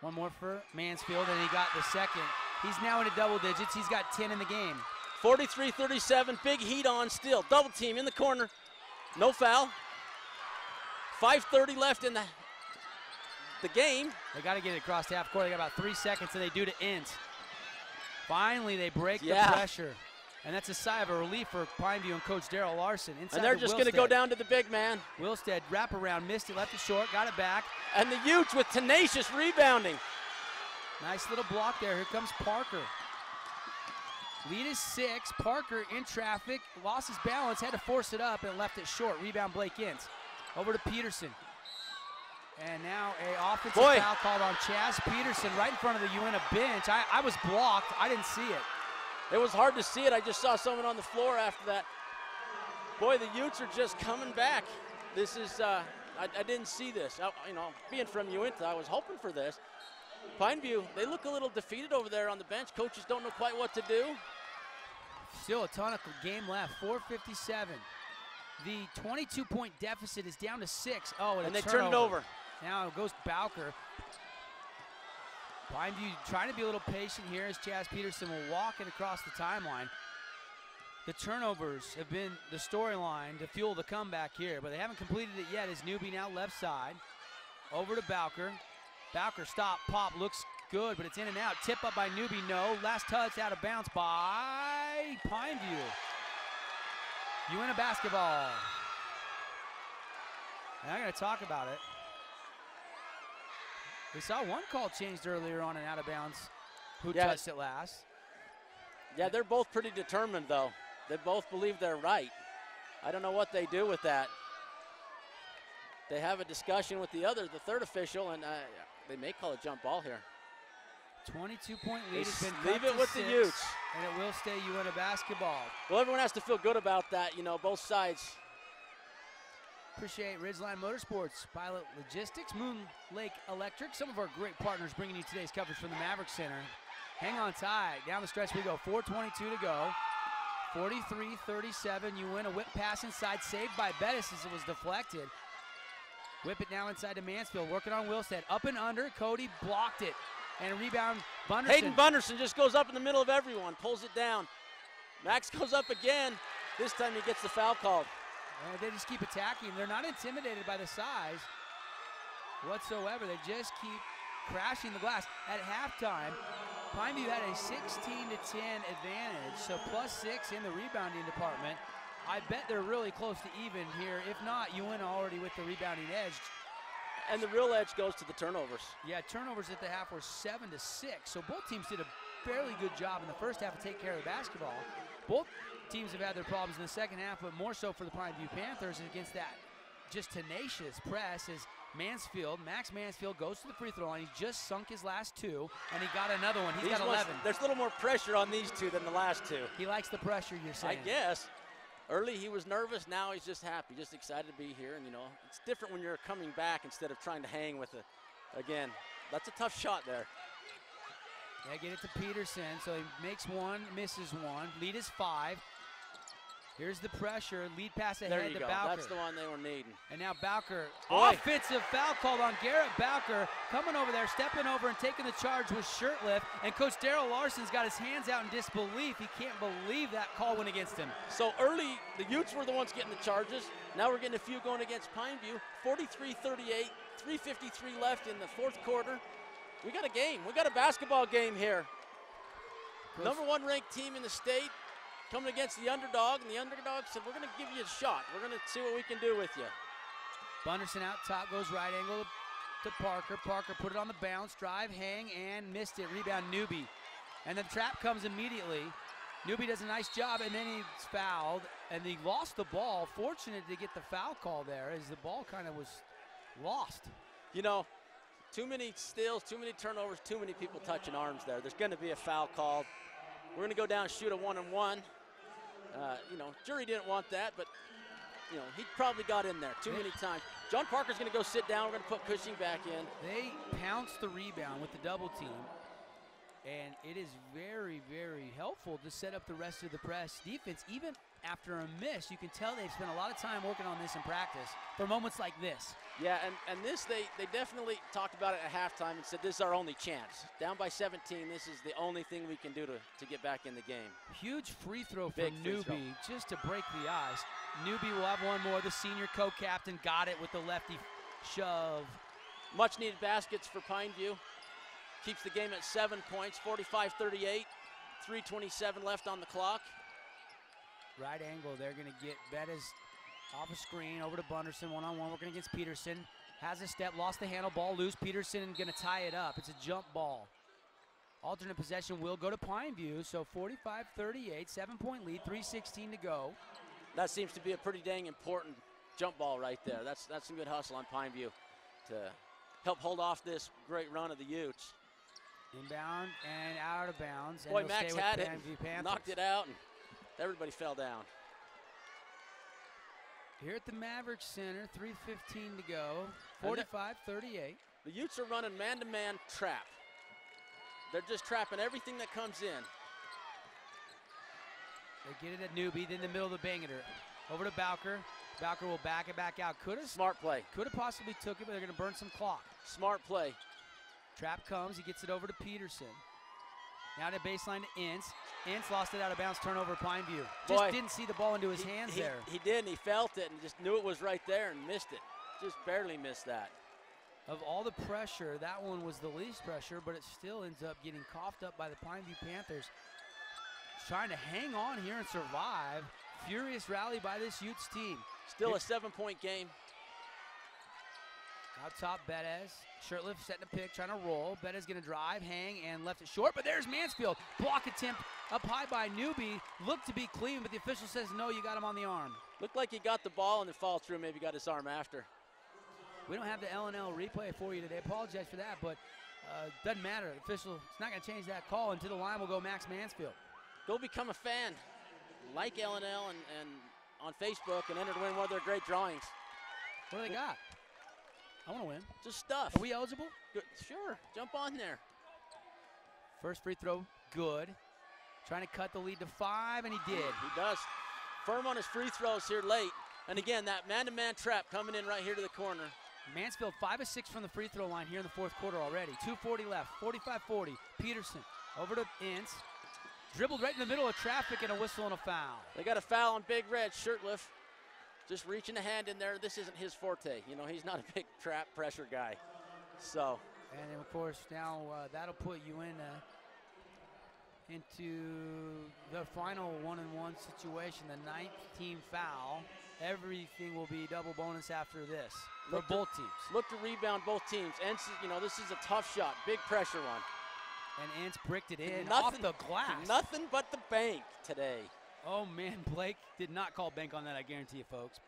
One more for Mansfield, and he got the second. He's now into double digits. He's got 10 in the game. 43-37, big heat on still. Double team in the corner. No foul. 5:30 left in the game. They got to get it across half court. They got about 3 seconds, and they do to Ince. Finally, they break the pressure. And that's a sigh of a relief for Pineview and Coach Darrell Larson. Inside and they're just going to go down to the big man. Wilstead, wraparound, missed it, left it short, got it back. And the Utes with tenacious rebounding. Nice little block there. Here comes Parker. Lead is 6. Parker in traffic, lost his balance, had to force it up and left it short. Rebound Blake Ince. Over to Peterson. And now a offensive foul called on Chaz Peterson right in front of the Uintah bench. I was blocked. I didn't see it. It was hard to see it. I just saw someone on the floor after that. Boy, the Utes are just coming back. This is, I didn't see this. Being from Uintah, I was hoping for this. Pineview, they look a little defeated over there on the bench. Coaches don't know quite what to do. Still a ton of game left, 4:57. The 22-point deficit is down to 6. Oh, and they turn it over. Now it goes Bowker. Pineview trying to be a little patient here as Chaz Peterson will walk it across the timeline. The turnovers have been the storyline to fuel the comeback here, but they haven't completed it yet as Newby now left side. Over to Bowker. Bowker stop, pop, looks good, but it's in and out. Tip up by Newby, no. Last touch out of bounds by Pineview. Uintah basketball. And I'm going to talk about it. We saw one call changed earlier on and out of bounds. Who touched it last? Yeah, they're both pretty determined, though. They both believe they're right. I don't know what they do with that. They have a discussion with the third official, and they may call a jump ball here. 22-point lead has been leave it with the Utes. And it will stay Uintah basketball. Well, everyone has to feel good about that, you know, both sides. Appreciate Ridgeline Motorsports, Pilot Logistics, Moon Lake Electric, some of our great partners bringing you today's coverage from the Maverick Center. Hang on tight. Down the stretch we go. 4:22 to go. 43-37. Uintah whip pass inside, saved by Bettis as it was deflected. Whip it now inside to Mansfield, working on Wilstead. Up and under, Cody blocked it. And a rebound, Bunderson. Hayden Bunderson just goes up in the middle of everyone, pulls it down. Max goes up again. This time he gets the foul called. And they just keep attacking. They're not intimidated by the size whatsoever. They just keep crashing the glass. At halftime, Pineview had a 16-10 advantage, so +6 in the rebounding department. I bet they're really close to even here. If not, Uintah already with the rebounding edge. And the real edge goes to the turnovers. Yeah, turnovers at the half were 7-6. So both teams did a fairly good job in the first half to take care of the basketball. Both teams have had their problems in the second half, but more so for the Pineview Panthers against that just tenacious press as Max Mansfield goes to the free throw line. He just sunk his last two, and he got another one. He's got 11. There's a little more pressure on these two than the last two. He likes the pressure, you're saying. I guess. Early he was nervous, now he's just happy, just excited to be here. And, you know, it's different when you're coming back instead of trying to hang with it. Again, that's a tough shot there. They get it to Peterson, so he makes one, misses one. Lead is 5. Here's the pressure, lead pass ahead to Bowker. That's the one they were needing. And now Bowker, offensive foul called on Garrett Bowker, coming over there, stepping over and taking the charge with Shirtlift. And Coach Darrell Larson's got his hands out in disbelief. He can't believe that call went against him. So early, the Utes were the ones getting the charges. Now we're getting a few going against Pineview. 43-38, 3:53 left in the fourth quarter. We got a game. We got a basketball game here. Number 1 ranked team in the state coming against the underdog, and the underdog said, we're going to give you a shot. We're going to see what we can do with you. Bunderson out top, goes right angle to Parker. Parker put it on the bounce, drive, hang, and missed it. Rebound, Newby. And the trap comes immediately. Newby does a nice job, and then he's fouled, and he lost the ball. Fortunate to get the foul call there as the ball kind of was lost. You know, too many steals, too many turnovers, too many people touching arms there. There's going to be a foul called. We're going to go down, shoot a 1-and-1. You know, jury didn't want that, but, you know, he probably got in there too many times. John Parker's going to go sit down. We're going to put Cushing back in. They pounced the rebound with the double team, and it is very, very helpful to set up the rest of the press defense. Even after a miss, you can tell they've spent a lot of time working on this in practice for moments like this. Yeah, and this, they definitely talked about it at halftime and said this is our only chance. Down by 17, this is the only thing we can do to get back in the game. Huge free throw from Newby just to break the ice. Newby will have one more. The senior co-captain got it with the lefty shove. Much needed baskets for Pineview. Keeps the game at 7 points, 45-38, 3:27 left on the clock. Right angle, they're going to get Bettis off a screen, over to Bunderson, one-on-one, working against Peterson. Has a step, lost the handle, ball loose. Peterson going to tie it up. It's a jump ball. Alternate possession will go to Pineview, so 45-38, 7-point lead, 3:16 to go. That seems to be a pretty dang important jump ball right there. That's some good hustle on Pineview to help hold off this great run of the Utes. Inbound and out of bounds. Boy, Max had it, Panthers. knocked it out, and everybody fell down. Here at the Maverick Center, 3:15 to go, 45-38. The Utes are running man-to-man trap. They're just trapping everything that comes in. They get it at Newby, then the middle of the Bangeter. Over to Bowker. Bowker will back it back out. Smart play. Could have possibly took it, but they're going to burn some clock. Smart play. Trap comes, he gets it over to Peterson. Now to baseline to Ince. Ince lost it out of bounds, turnover Pineview. Just didn't see the ball into his hands there. He did, and he felt it and just knew it was right there and missed it. Just barely missed that. Of all the pressure, that one was the least pressure, but it still ends up getting coughed up by the Pineview Panthers. Trying to hang on here and survive. Furious rally by this Utes team. Still a 7-point game. Out top, Bettis. Shirtlift setting a pick, trying to roll. Bettis going to drive, hang, and left it short. But there's Mansfield. Block attempt up high by Newby. Looked to be clean, but the official says no, you got him on the arm. Looked like he got the ball and then followed through, maybe got his arm after. We don't have the L&L replay for you today. Apologize for that, but doesn't matter. The official, it's not going to change that call. And to the line will go Max Mansfield. Go become a fan. Like L&L and on Facebook and enter to win one of their great drawings. What do they got? I want to win. Just stuff. Are we eligible? Good. Sure. Jump on there. First free throw, good. Trying to cut the lead to 5, and he did. He does. Firm on his free throws here late. And again, that man-to-man trap coming in right here to the corner. Mansfield 5 of 6 from the free throw line here in the fourth quarter already. 2:40 left, 45-40. Peterson over to Ince. Dribbled right in the middle of traffic and a whistle and a foul. They got a foul on Big Red. Shirtlift just reaching a hand in there. This isn't his forte. You know, he's not a big trap pressure guy. So. And then, of course, now that'll put Uintah into the final 1-and-1 situation. The 9th team foul. Everything will be double bonus after this for both teams. Look to rebound both teams. And, you know, this is a tough shot. Big pressure one. And Ince bricked it in off the glass. Nothing but the bank today. Oh, man, Blake did not call bank on that, I guarantee you, folks.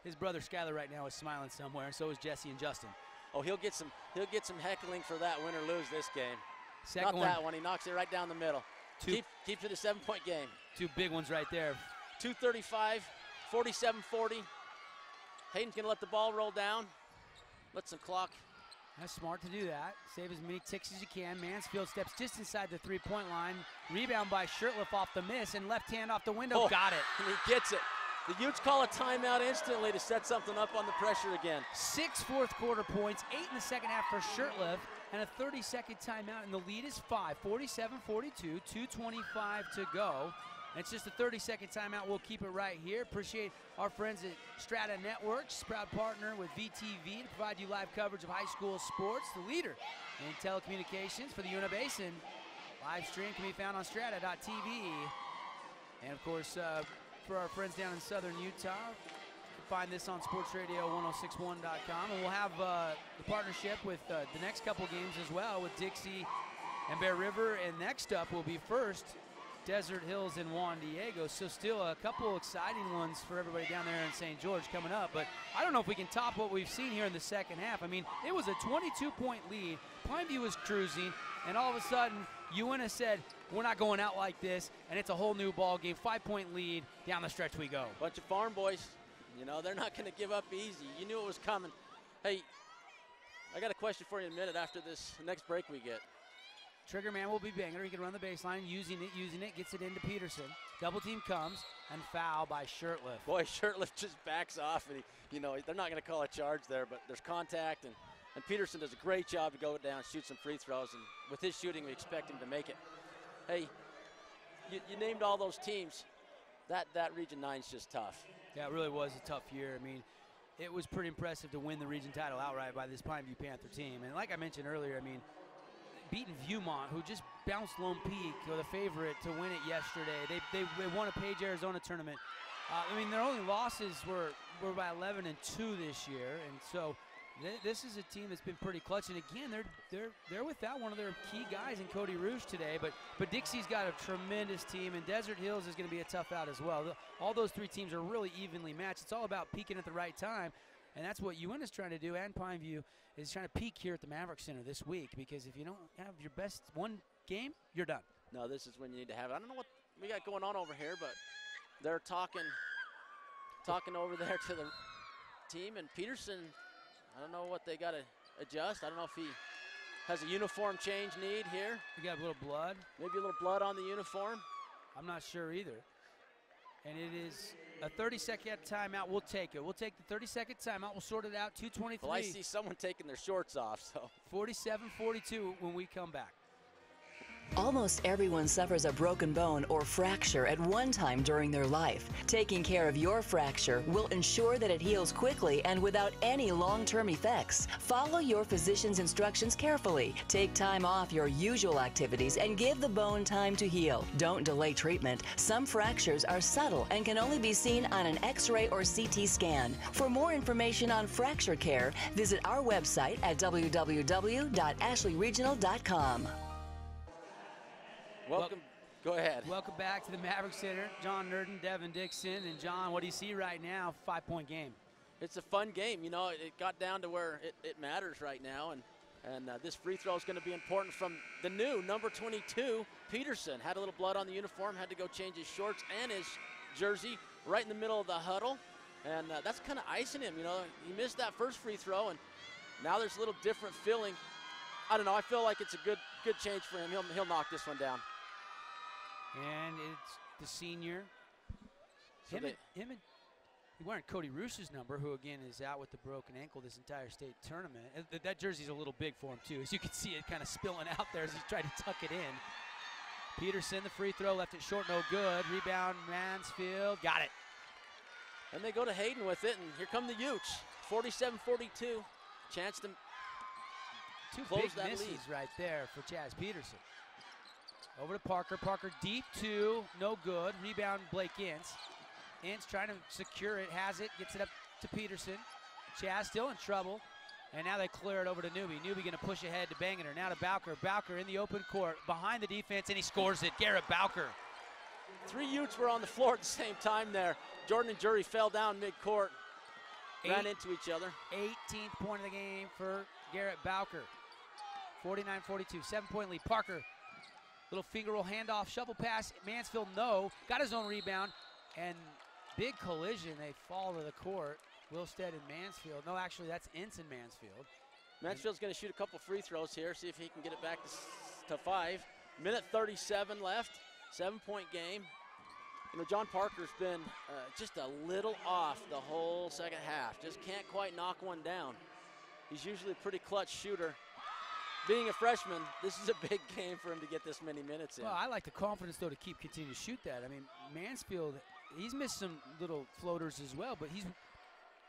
His brother Skyler right now is smiling somewhere, and so is Jesse and Justin. Oh, he'll get some heckling for that win or lose this game. Second Not that one. He knocks it right down the middle. Keep to the 7-point game. 2 big ones right there. 2:35, 47-40. Hayden's going to let the ball roll down. Let some clock. That's smart to do that. Save as many ticks as you can. Mansfield steps just inside the 3-point line. Rebound by Shirtliff off the miss, and left hand off the window. Got it. And he gets it. The Utes call a timeout instantly to set something up on the pressure again. 6 fourth quarter points, 8 in the second half for Shirtliff, and a 30-second timeout, and the lead is 5, 47-42, 2:25 to go. And it's just a 30-second timeout. We'll keep it right here. Appreciate our friends at Strata Networks, proud partner with VTV to provide you live coverage of high school sports. The leader in telecommunications for the Uintah Basin. Live stream can be found on strata.tv. And, of course, for our friends down in southern Utah, you can find this on sportsradio1061.com. And we'll have the partnership with the next couple games as well with Dixie and Bear River. And next up will be first Desert Hills and Juan Diego. So still a couple exciting ones for everybody down there in St. George coming up. But I don't know if we can top what we've seen here in the second half. I mean, it was a 22-point lead. Pineview was cruising, and all of a sudden, Uintah said, we're not going out like this, and it's a whole new ball game. 5-point lead, down the stretch we go. Bunch of farm boys. You know, they're not going to give up easy. You knew it was coming. Hey, I got a question for you in a minute after this next break we get. Trigger man will be Banger. He can run the baseline, using it, gets it into Peterson. Double team comes, and foul by Shirtliff. Boy, Shirtliff just backs off, and you know, they're not going to call a charge there, but there's contact, and Peterson does a great job to go down, shoot some free throws, and with his shooting, we expect him to make it. Hey, you named all those teams. That Region 9 is just tough. Yeah, it really was a tough year. I mean, it was pretty impressive to win the region title outright by this Pineview Panther team. And like I mentioned earlier, I mean, beating Viewmont, who just bounced Lone Peak, or the favorite to win it yesterday. They won a Page, Arizona tournament. I mean, their only losses were by 11-2 this year, and so this is a team that's been pretty clutch. And again, they're without one of their key guys in Cody Rouge today. But Dixie's got a tremendous team, and Desert Hills is going to be a tough out as well. All those three teams are really evenly matched. It's all about peaking at the right time. And that's what Uintah's trying to do, and Pineview is trying to peak here at the Maverick Center this week, because if you don't have your best one game, you're done. No, this is when you need to have it. I don't know what we got going on over here, but they're talking over there to the team, and Peterson, I don't know what they got to adjust. I don't know if he has a uniform change need here. We got a little blood. Maybe a little blood on the uniform. I'm not sure either. And it is a 30-second timeout. We'll take it. We'll take the 30-second timeout. We'll sort it out. 2:23. Well, I see someone taking their shorts off. So 47-42 when we come back. Almost everyone suffers a broken bone or fracture at one time during their life. Taking care of your fracture will ensure that it heals quickly and without any long-term effects. Follow your physician's instructions carefully. Take time off your usual activities and give the bone time to heal. Don't delay treatment. Some fractures are subtle and can only be seen on an X-ray or CT scan. For more information on fracture care, visit our website at www.ashleyregional.com. Welcome. Go ahead. Welcome back to the Maverick Center. John Nurden, Devin Dixon, and John, what do you see right now? 5-point game. it's a fun game. You know, it got down to where it matters right now, and this free throw is going to be important from the new number 22, Peterson. Had a little blood on the uniform, had to go change his shorts and his jersey right in the middle of the huddle, and that's kind of icing him. You know, he missed that first free throw, and now there's a little different feeling. I don't know. I feel like it's a good change for him. He'll knock this one down. And it's the senior. So He wearing Cody Roos's number, who again is out with the broken ankle this entire state tournament. That jersey's a little big for him too. As you can see it kind of spilling out there as he's trying to tuck it in. Peterson, the free throw, left it short, no good. Rebound, Mansfield, got it. And they go to Hayden with it, and here come the Utes. 47-42, chance to Two close big that misses lead. right there for Chaz Peterson. Over to Parker. Parker deep two, no good. Rebound, Blake Ince. Ince trying to secure it, has it, gets it up to Peterson. Chaz still in trouble, and now they clear it over to Newby. Newby going to push ahead to Bangeter. Now to Bowker. Bowker in the open court, behind the defense, and he scores it. Garrett Bowker. 3 Utes were on the floor at the same time there. Jordan and Jury fell down midcourt, ran into each other. 18th point of the game for Garrett Bowker. 49-42, 7-point lead. Parker, little finger roll handoff, shovel pass. Mansfield, no. Got his own rebound, and big collision. They fall to the court. Wilstead and Mansfield. No, actually, that's Ince and Mansfield. Mansfield's going to shoot a couple free throws here, see if he can get it back to 5. Minute 37 left, 7-point game. You know, John Parker's been just a little off the whole second half. Just can't quite knock one down. He's usually a pretty clutch shooter. Being a freshman, this is a big game for him to get this many minutes in. Well, I like the confidence, though, to continue to shoot that. I mean, Mansfield, he's missed some little floaters as well, but he's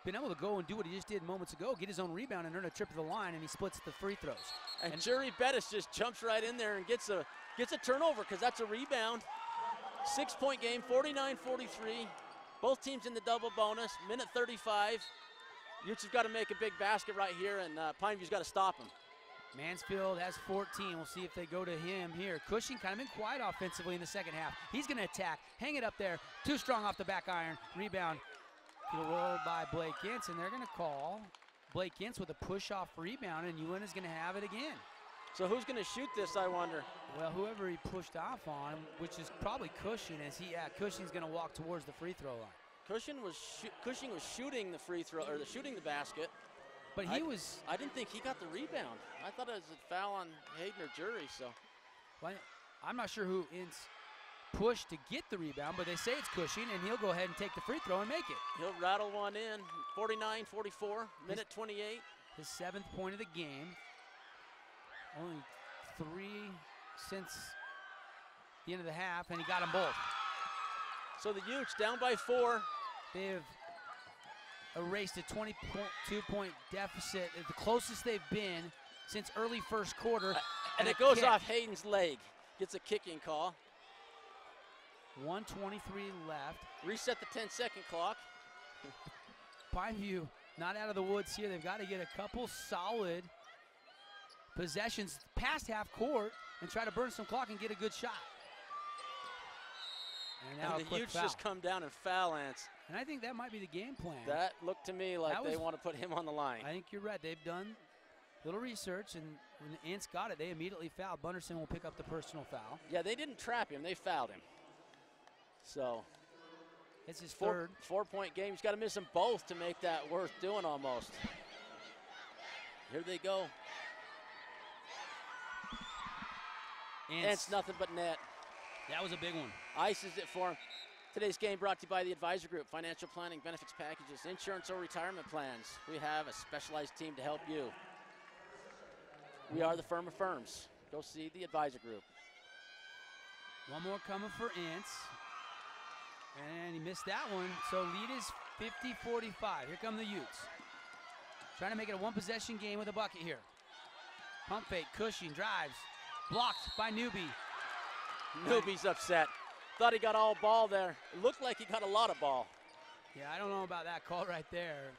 been able to go and do what he just did moments ago, get his own rebound and earn a trip to the line, and he splits the free throws. And Jury Bettis just jumps right in there and gets a turnover, because that's a rebound. 6-point game, 49-43. Both teams in the double bonus. Minute 35. Utes have got to make a big basket right here, and Pineview's got to stop him. Mansfield has 14. We'll see if they go to him here. Cushing kind of been quiet offensively in the second half. He's going to attack. Hang it up there. Too strong off the back iron. Rebound. Rolled by Blake Ince, and they're going to call Blake Ince with a push-off rebound, and Uintah is going to have it again. So who's going to shoot this, I wonder? Well, whoever he pushed off on, which is probably Cushing, Cushing's going to walk towards the free throw line. Cushing was shooting the free throw, or shooting the basket. But I didn't think he got the rebound. I thought it was a foul on Hayden or Jury, so. Well, I'm not sure who Ince pushed to get the rebound, but they say it's Cushing, and he'll go ahead and take the free throw and make it. He'll rattle one in. 49-44, minute 28. His 7th point of the game. Only 3 since the end of the half, and he got them both. So the Utes down by 4. They've erased a 22-point deficit, the closest they've been since early first quarter. And it goes off Hayden's leg. Gets a kicking call. 1:23 left. Reset the 10-second clock. Pineview not out of the woods here. They've got to get a couple solid possessions past half court and try to burn some clock and get a good shot. And now the Utes just come down and foul Ince. And I think that might be the game plan. That looked to me like they want to put him on the line. I think you're right. They've done a little research, and when Ince got it, they immediately fouled. Bunderson will pick up the personal foul. Yeah, they didn't trap him. They fouled him. So it's his third. 4-point game. He's got to miss them both to make that worth doing almost. Here they go. Ince nothing but net. That was a big one. Ices it for him. Today's game brought to you by the Advisor Group, financial planning, benefits packages, insurance or retirement plans. We have a specialized team to help you. We are the firm of firms. Go see the Advisor Group. One more coming for Ince. And he missed that one. So lead is 50-45. Here come the Utes. Trying to make it a one-possession game with a bucket here. Pump fake, Cushing drives. Blocked by Newby. Newby's upset. Thought he got all ball there. It looked like he got a lot of ball. Yeah, I don't know about that call right there.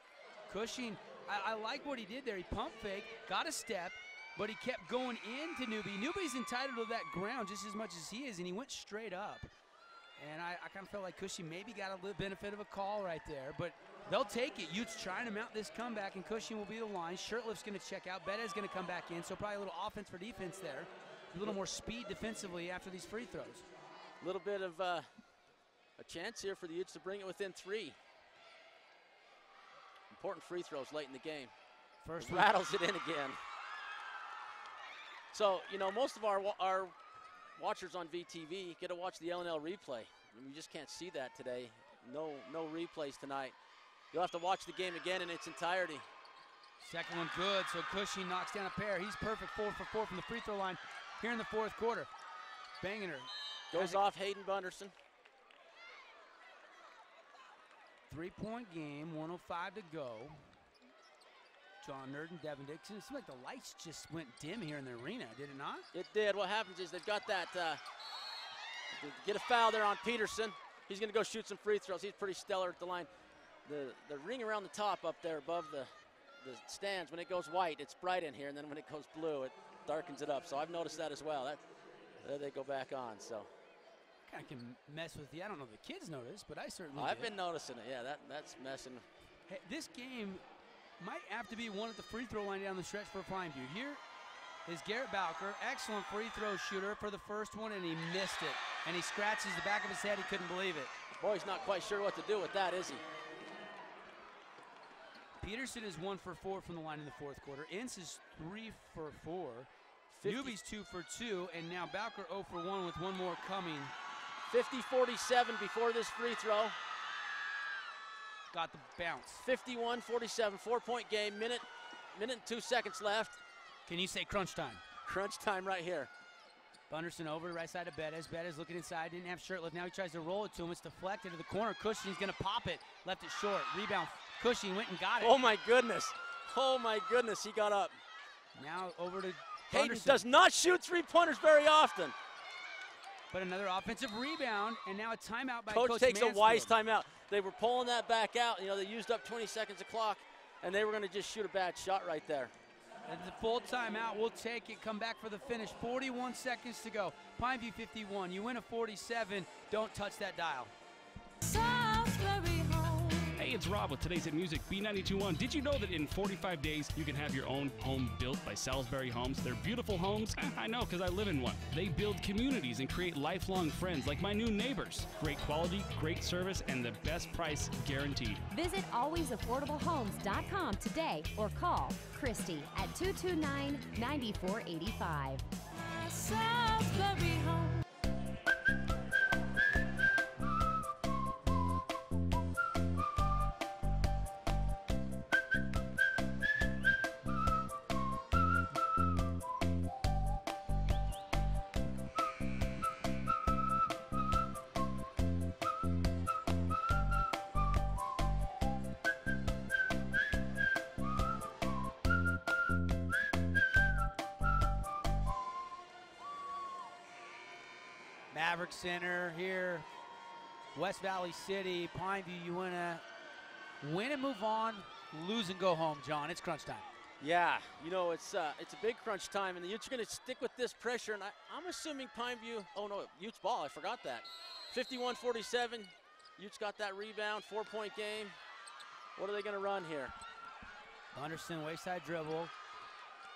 Cushing, I like what he did there. He pump fake, got a step, but he kept going into Newby. Newby's entitled to that ground just as much as he is, and he went straight up. And I kind of felt like Cushing maybe got a little benefit of a call right there, but they'll take it. Utes trying to mount this comeback, and Cushing will be the line. Shirtlift's going to check out. Bette's going to come back in, so probably a little offense for defense there. A little more speed defensively after these free throws. A little bit of a chance here for the Utes to bring it within 3. Important free throws late in the game. First rattles it in again. So, you know, most of our watchers on VTV get to watch the LNL replay. We just can't see that today. No replays tonight. You'll have to watch the game again in its entirety. Second one good, so Cushing knocks down a pair. He's perfect 4 for 4 from the free throw line here in the fourth quarter. Banging her. Goes off Hayden Bunderson. 3-point game, 1:05 to go. John Nerd and Devin Dixon. It seemed like the lights just went dim here in the arena, did it not? It did. What happens is they've got that, get a foul there on Peterson. He's going to go shoot some free throws. He's pretty stellar at the line. The ring around the top up there above the stands, when it goes white, it's bright in here, and then when it goes blue, it darkens it up. So I've noticed that as well. There they go back on. So kind of can mess with you. I don't know if the kids notice, but I certainly I've did. been noticing it. Yeah, that's messing. Hey, this game might have to be one at the free throw line down the stretch for Pine View. Here is Garrett Bowker, excellent free throw shooter for the first one, and he missed it. And he scratches the back of his head. He couldn't believe it. Boy, he's not quite sure what to do with that, is he? Peterson is 1 for 4 from the line in the fourth quarter. Ince is 3 for 4. Newby's 2 for 2, and now Bowker 0 for 1 with one more coming. 50-47 before this free throw. Got the bounce. 51-47, 4-point game, minute and 2 seconds left. Can you say crunch time? Crunch time right here. Bunderson over to right side of Bettis. Bettis looking inside, didn't have Shirtlift. Now he tries to roll it to him. It's deflected to the corner. Cushing's going to pop it. Left it short. Rebound. Cushing went and got it. Oh, my goodness. Oh, my goodness. He got up. Now over to Hayden Bunderson. does not shoot three-pointers very often. But another offensive rebound, and now a timeout by Coach Coach takes Mansfield. a wise timeout. They were pulling that back out. You know, they used up 20 seconds of clock, and they were going to just shoot a bad shot right there. And the full timeout, we'll take it, come back for the finish. 41 seconds to go. Pineview 51, you win a 47. Don't touch that dial. Hey, it's Rob with Today's Hit Music, B92.1. Did you know that in 45 days you can have your own home built by Salisbury Homes? They're beautiful homes. I know, because I live in one. They build communities and create lifelong friends like my new neighbors. Great quality, great service, and the best price guaranteed. Visit alwaysaffordablehomes.com today or call Christy at 229-9485. Salisbury Homes. Maverick Center here, West Valley City, Pineview. You want to win and move on, lose and go home, John. It's crunch time. Yeah, you know, it's a big crunch time, and the Utes are going to stick with this pressure, and I'm assuming Pineview, oh no, Utes ball, I forgot that. 51-47, Utes got that rebound, 4-point game. What are they going to run here? Anderson, wayside dribble,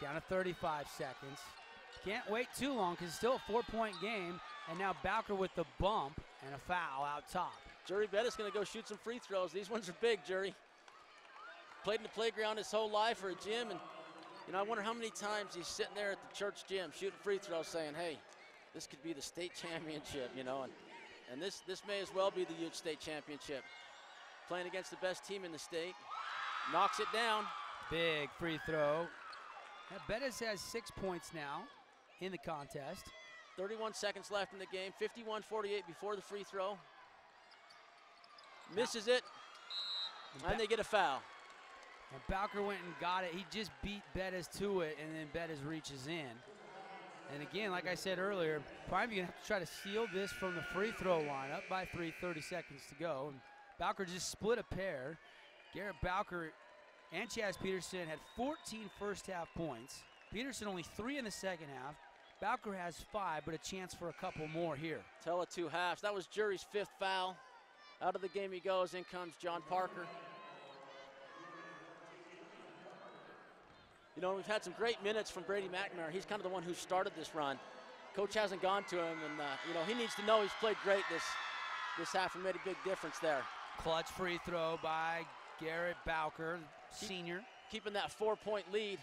down to 35 seconds. Can't wait too long because it's still a 4-point game, and now Bowker with the bump and a foul out top. Jury Bettis going to go shoot some free throws. These ones are big, Jury. Played in the playground his whole life or a gym, and you know, I wonder how many times he's sitting there at the church gym shooting free throws saying, hey, this could be the state championship, you know, and this may as well be the Ute State Championship. Playing against the best team in the state. Knocks it down. Big free throw. Bettis has 6 points now in the contest. 31 seconds left in the game. 51-48 before the free throw. Misses it, and they get a foul. And Bowker went and got it. He just beat Bettis to it, and then Bettis reaches in. And again, like I said earlier, probably going to have to try to seal this from the free throw line. Up by 3, 30 seconds to go. And Bowker just split a pair. Garrett Bowker and Chaz Peterson had 14 first half points. Peterson only 3 in the second half. Bowker has 5, but a chance for a couple more here. Tell it 2 halves. That was Jury's 5th foul. Out of the game he goes. In comes John Parker. You know, we've had some great minutes from Brady McNamara. He's kind of the one who started this run. Coach hasn't gone to him, and you know, he needs to know he's played great this half and made a big difference there. Clutch free throw by Garrett Bowker, senior. Keeping that 4-point lead.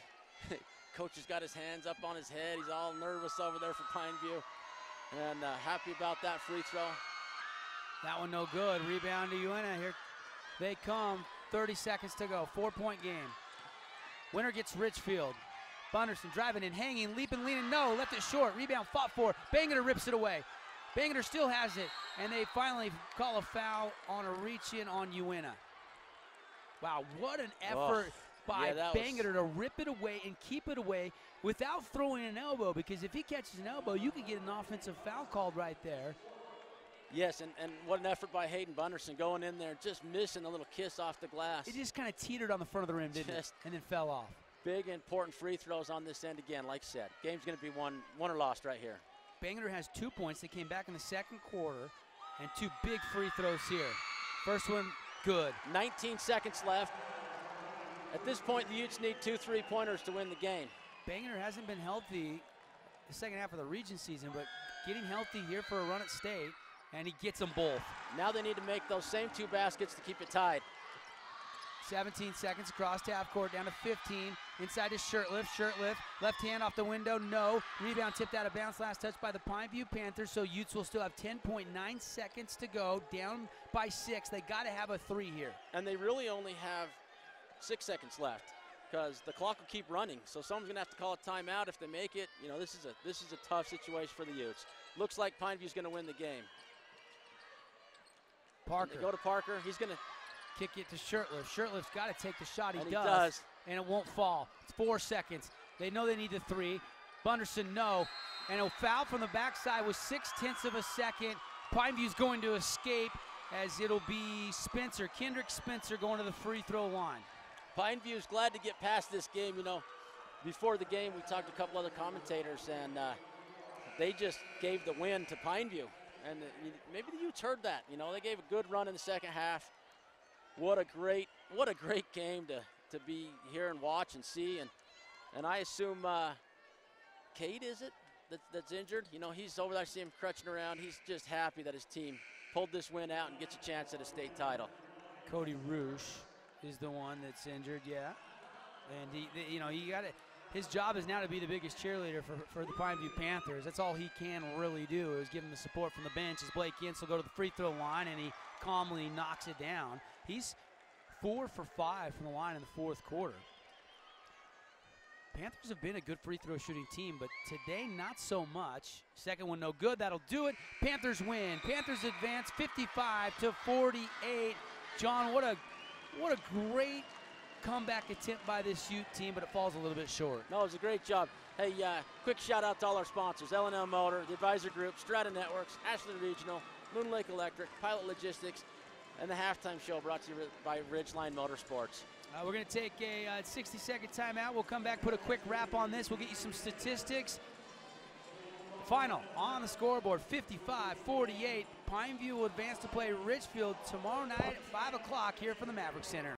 Coach has got his hands up on his head. He's all nervous over there for Pineview, and happy about that free throw. That one no good. Rebound to Uintah. Here they come. 30 seconds to go. 4-point game. Winner gets Richfield. Bunderson driving in, hanging, leaping, leaning, no, left it short. Rebound fought for. Bangerter rips it away. Bangerter still has it, and they finally call a foul on a reach-in on Uintah. Wow, what an effort by Bangerter to rip it away and keep it away without throwing an elbow, because if he catches an elbow, you could get an offensive foul called right there. Yes, and what an effort by Hayden Bunderson going in there, just missing a little kiss off the glass. It just kind of teetered on the front of the rim, didn't it? And then fell off. Big, important free throws on this end again, like I said. Game's going to be won or lost right here. Bangerter has 2 points. They came back in the second quarter, and 2 big free throws here. First one, good. 19 seconds left. At this point, the Utes need 2 3-pointers to win the game. Bangerter hasn't been healthy the second half of the region season, but getting healthy here for a run at state, and he gets them both. Now they need to make those same 2 baskets to keep it tied. 17 seconds across half court, down to 15. Inside to Shirtlift. Shirtlift, left hand off the window, no. Rebound tipped out of bounds, last touch by the Pineview Panthers, so Utes will still have 10.9 seconds to go, down by 6. They got to have a 3 here. And they really only have 6 seconds left, because the clock will keep running. So someone's going to have to call a timeout if they make it. You know, this is a tough situation for the Utes. Looks like Pineview's going to win the game. Parker. They go to Parker. He's going to kick it to Shirtlift. Shirtlift's got to take the shot. He does. does. And it won't fall. It's 4 seconds. They know they need the 3. Bunderson, no. And a foul from the backside with 0.6 of a second. Pineview's going to escape, as it'll be Spencer, Kendrick Spencer, going to the free throw line. Pineview's glad to get past this game. You know, before the game, we talked to a couple other commentators, and they just gave the win to Pineview. And maybe the Utes heard that. You know, they gave a good run in the second half. What a great game to be here and watch and see. And I assume Cade, is it, that's injured? You know, he's over there. I see him crutching around. He's just happy that his team pulled this win out and gets a chance at a state title. Cody Roosh is the one that's injured, yeah. And he got it. His job is now to be the biggest cheerleader for the Pineview Panthers. That's all he can really do, is give him the support from the bench. As Blake Ince will go to the free throw line, and he calmly knocks it down. He's 4 for 5 from the line in the fourth quarter. Panthers have been a good free throw shooting team, but today not so much. Second one no good. That'll do it. Panthers win. Panthers advance 55-48. John, what a great comeback attempt by this Ute team, but it falls a little bit short. No, it was a great job. Hey, quick shout out to all our sponsors: L&L Motor, the Advisor Group, Strata Networks, Ashland Regional, Moon Lake Electric, Pilot Logistics, and the halftime show brought to you by Ridgeline Motorsports. We're going to take a 60-second timeout. We'll come back, put a quick wrap on this. We'll get you some statistics. Final on the scoreboard, 55-48. Pineview will advance to play Richfield tomorrow night at 5 o'clock here from the Maverick Center.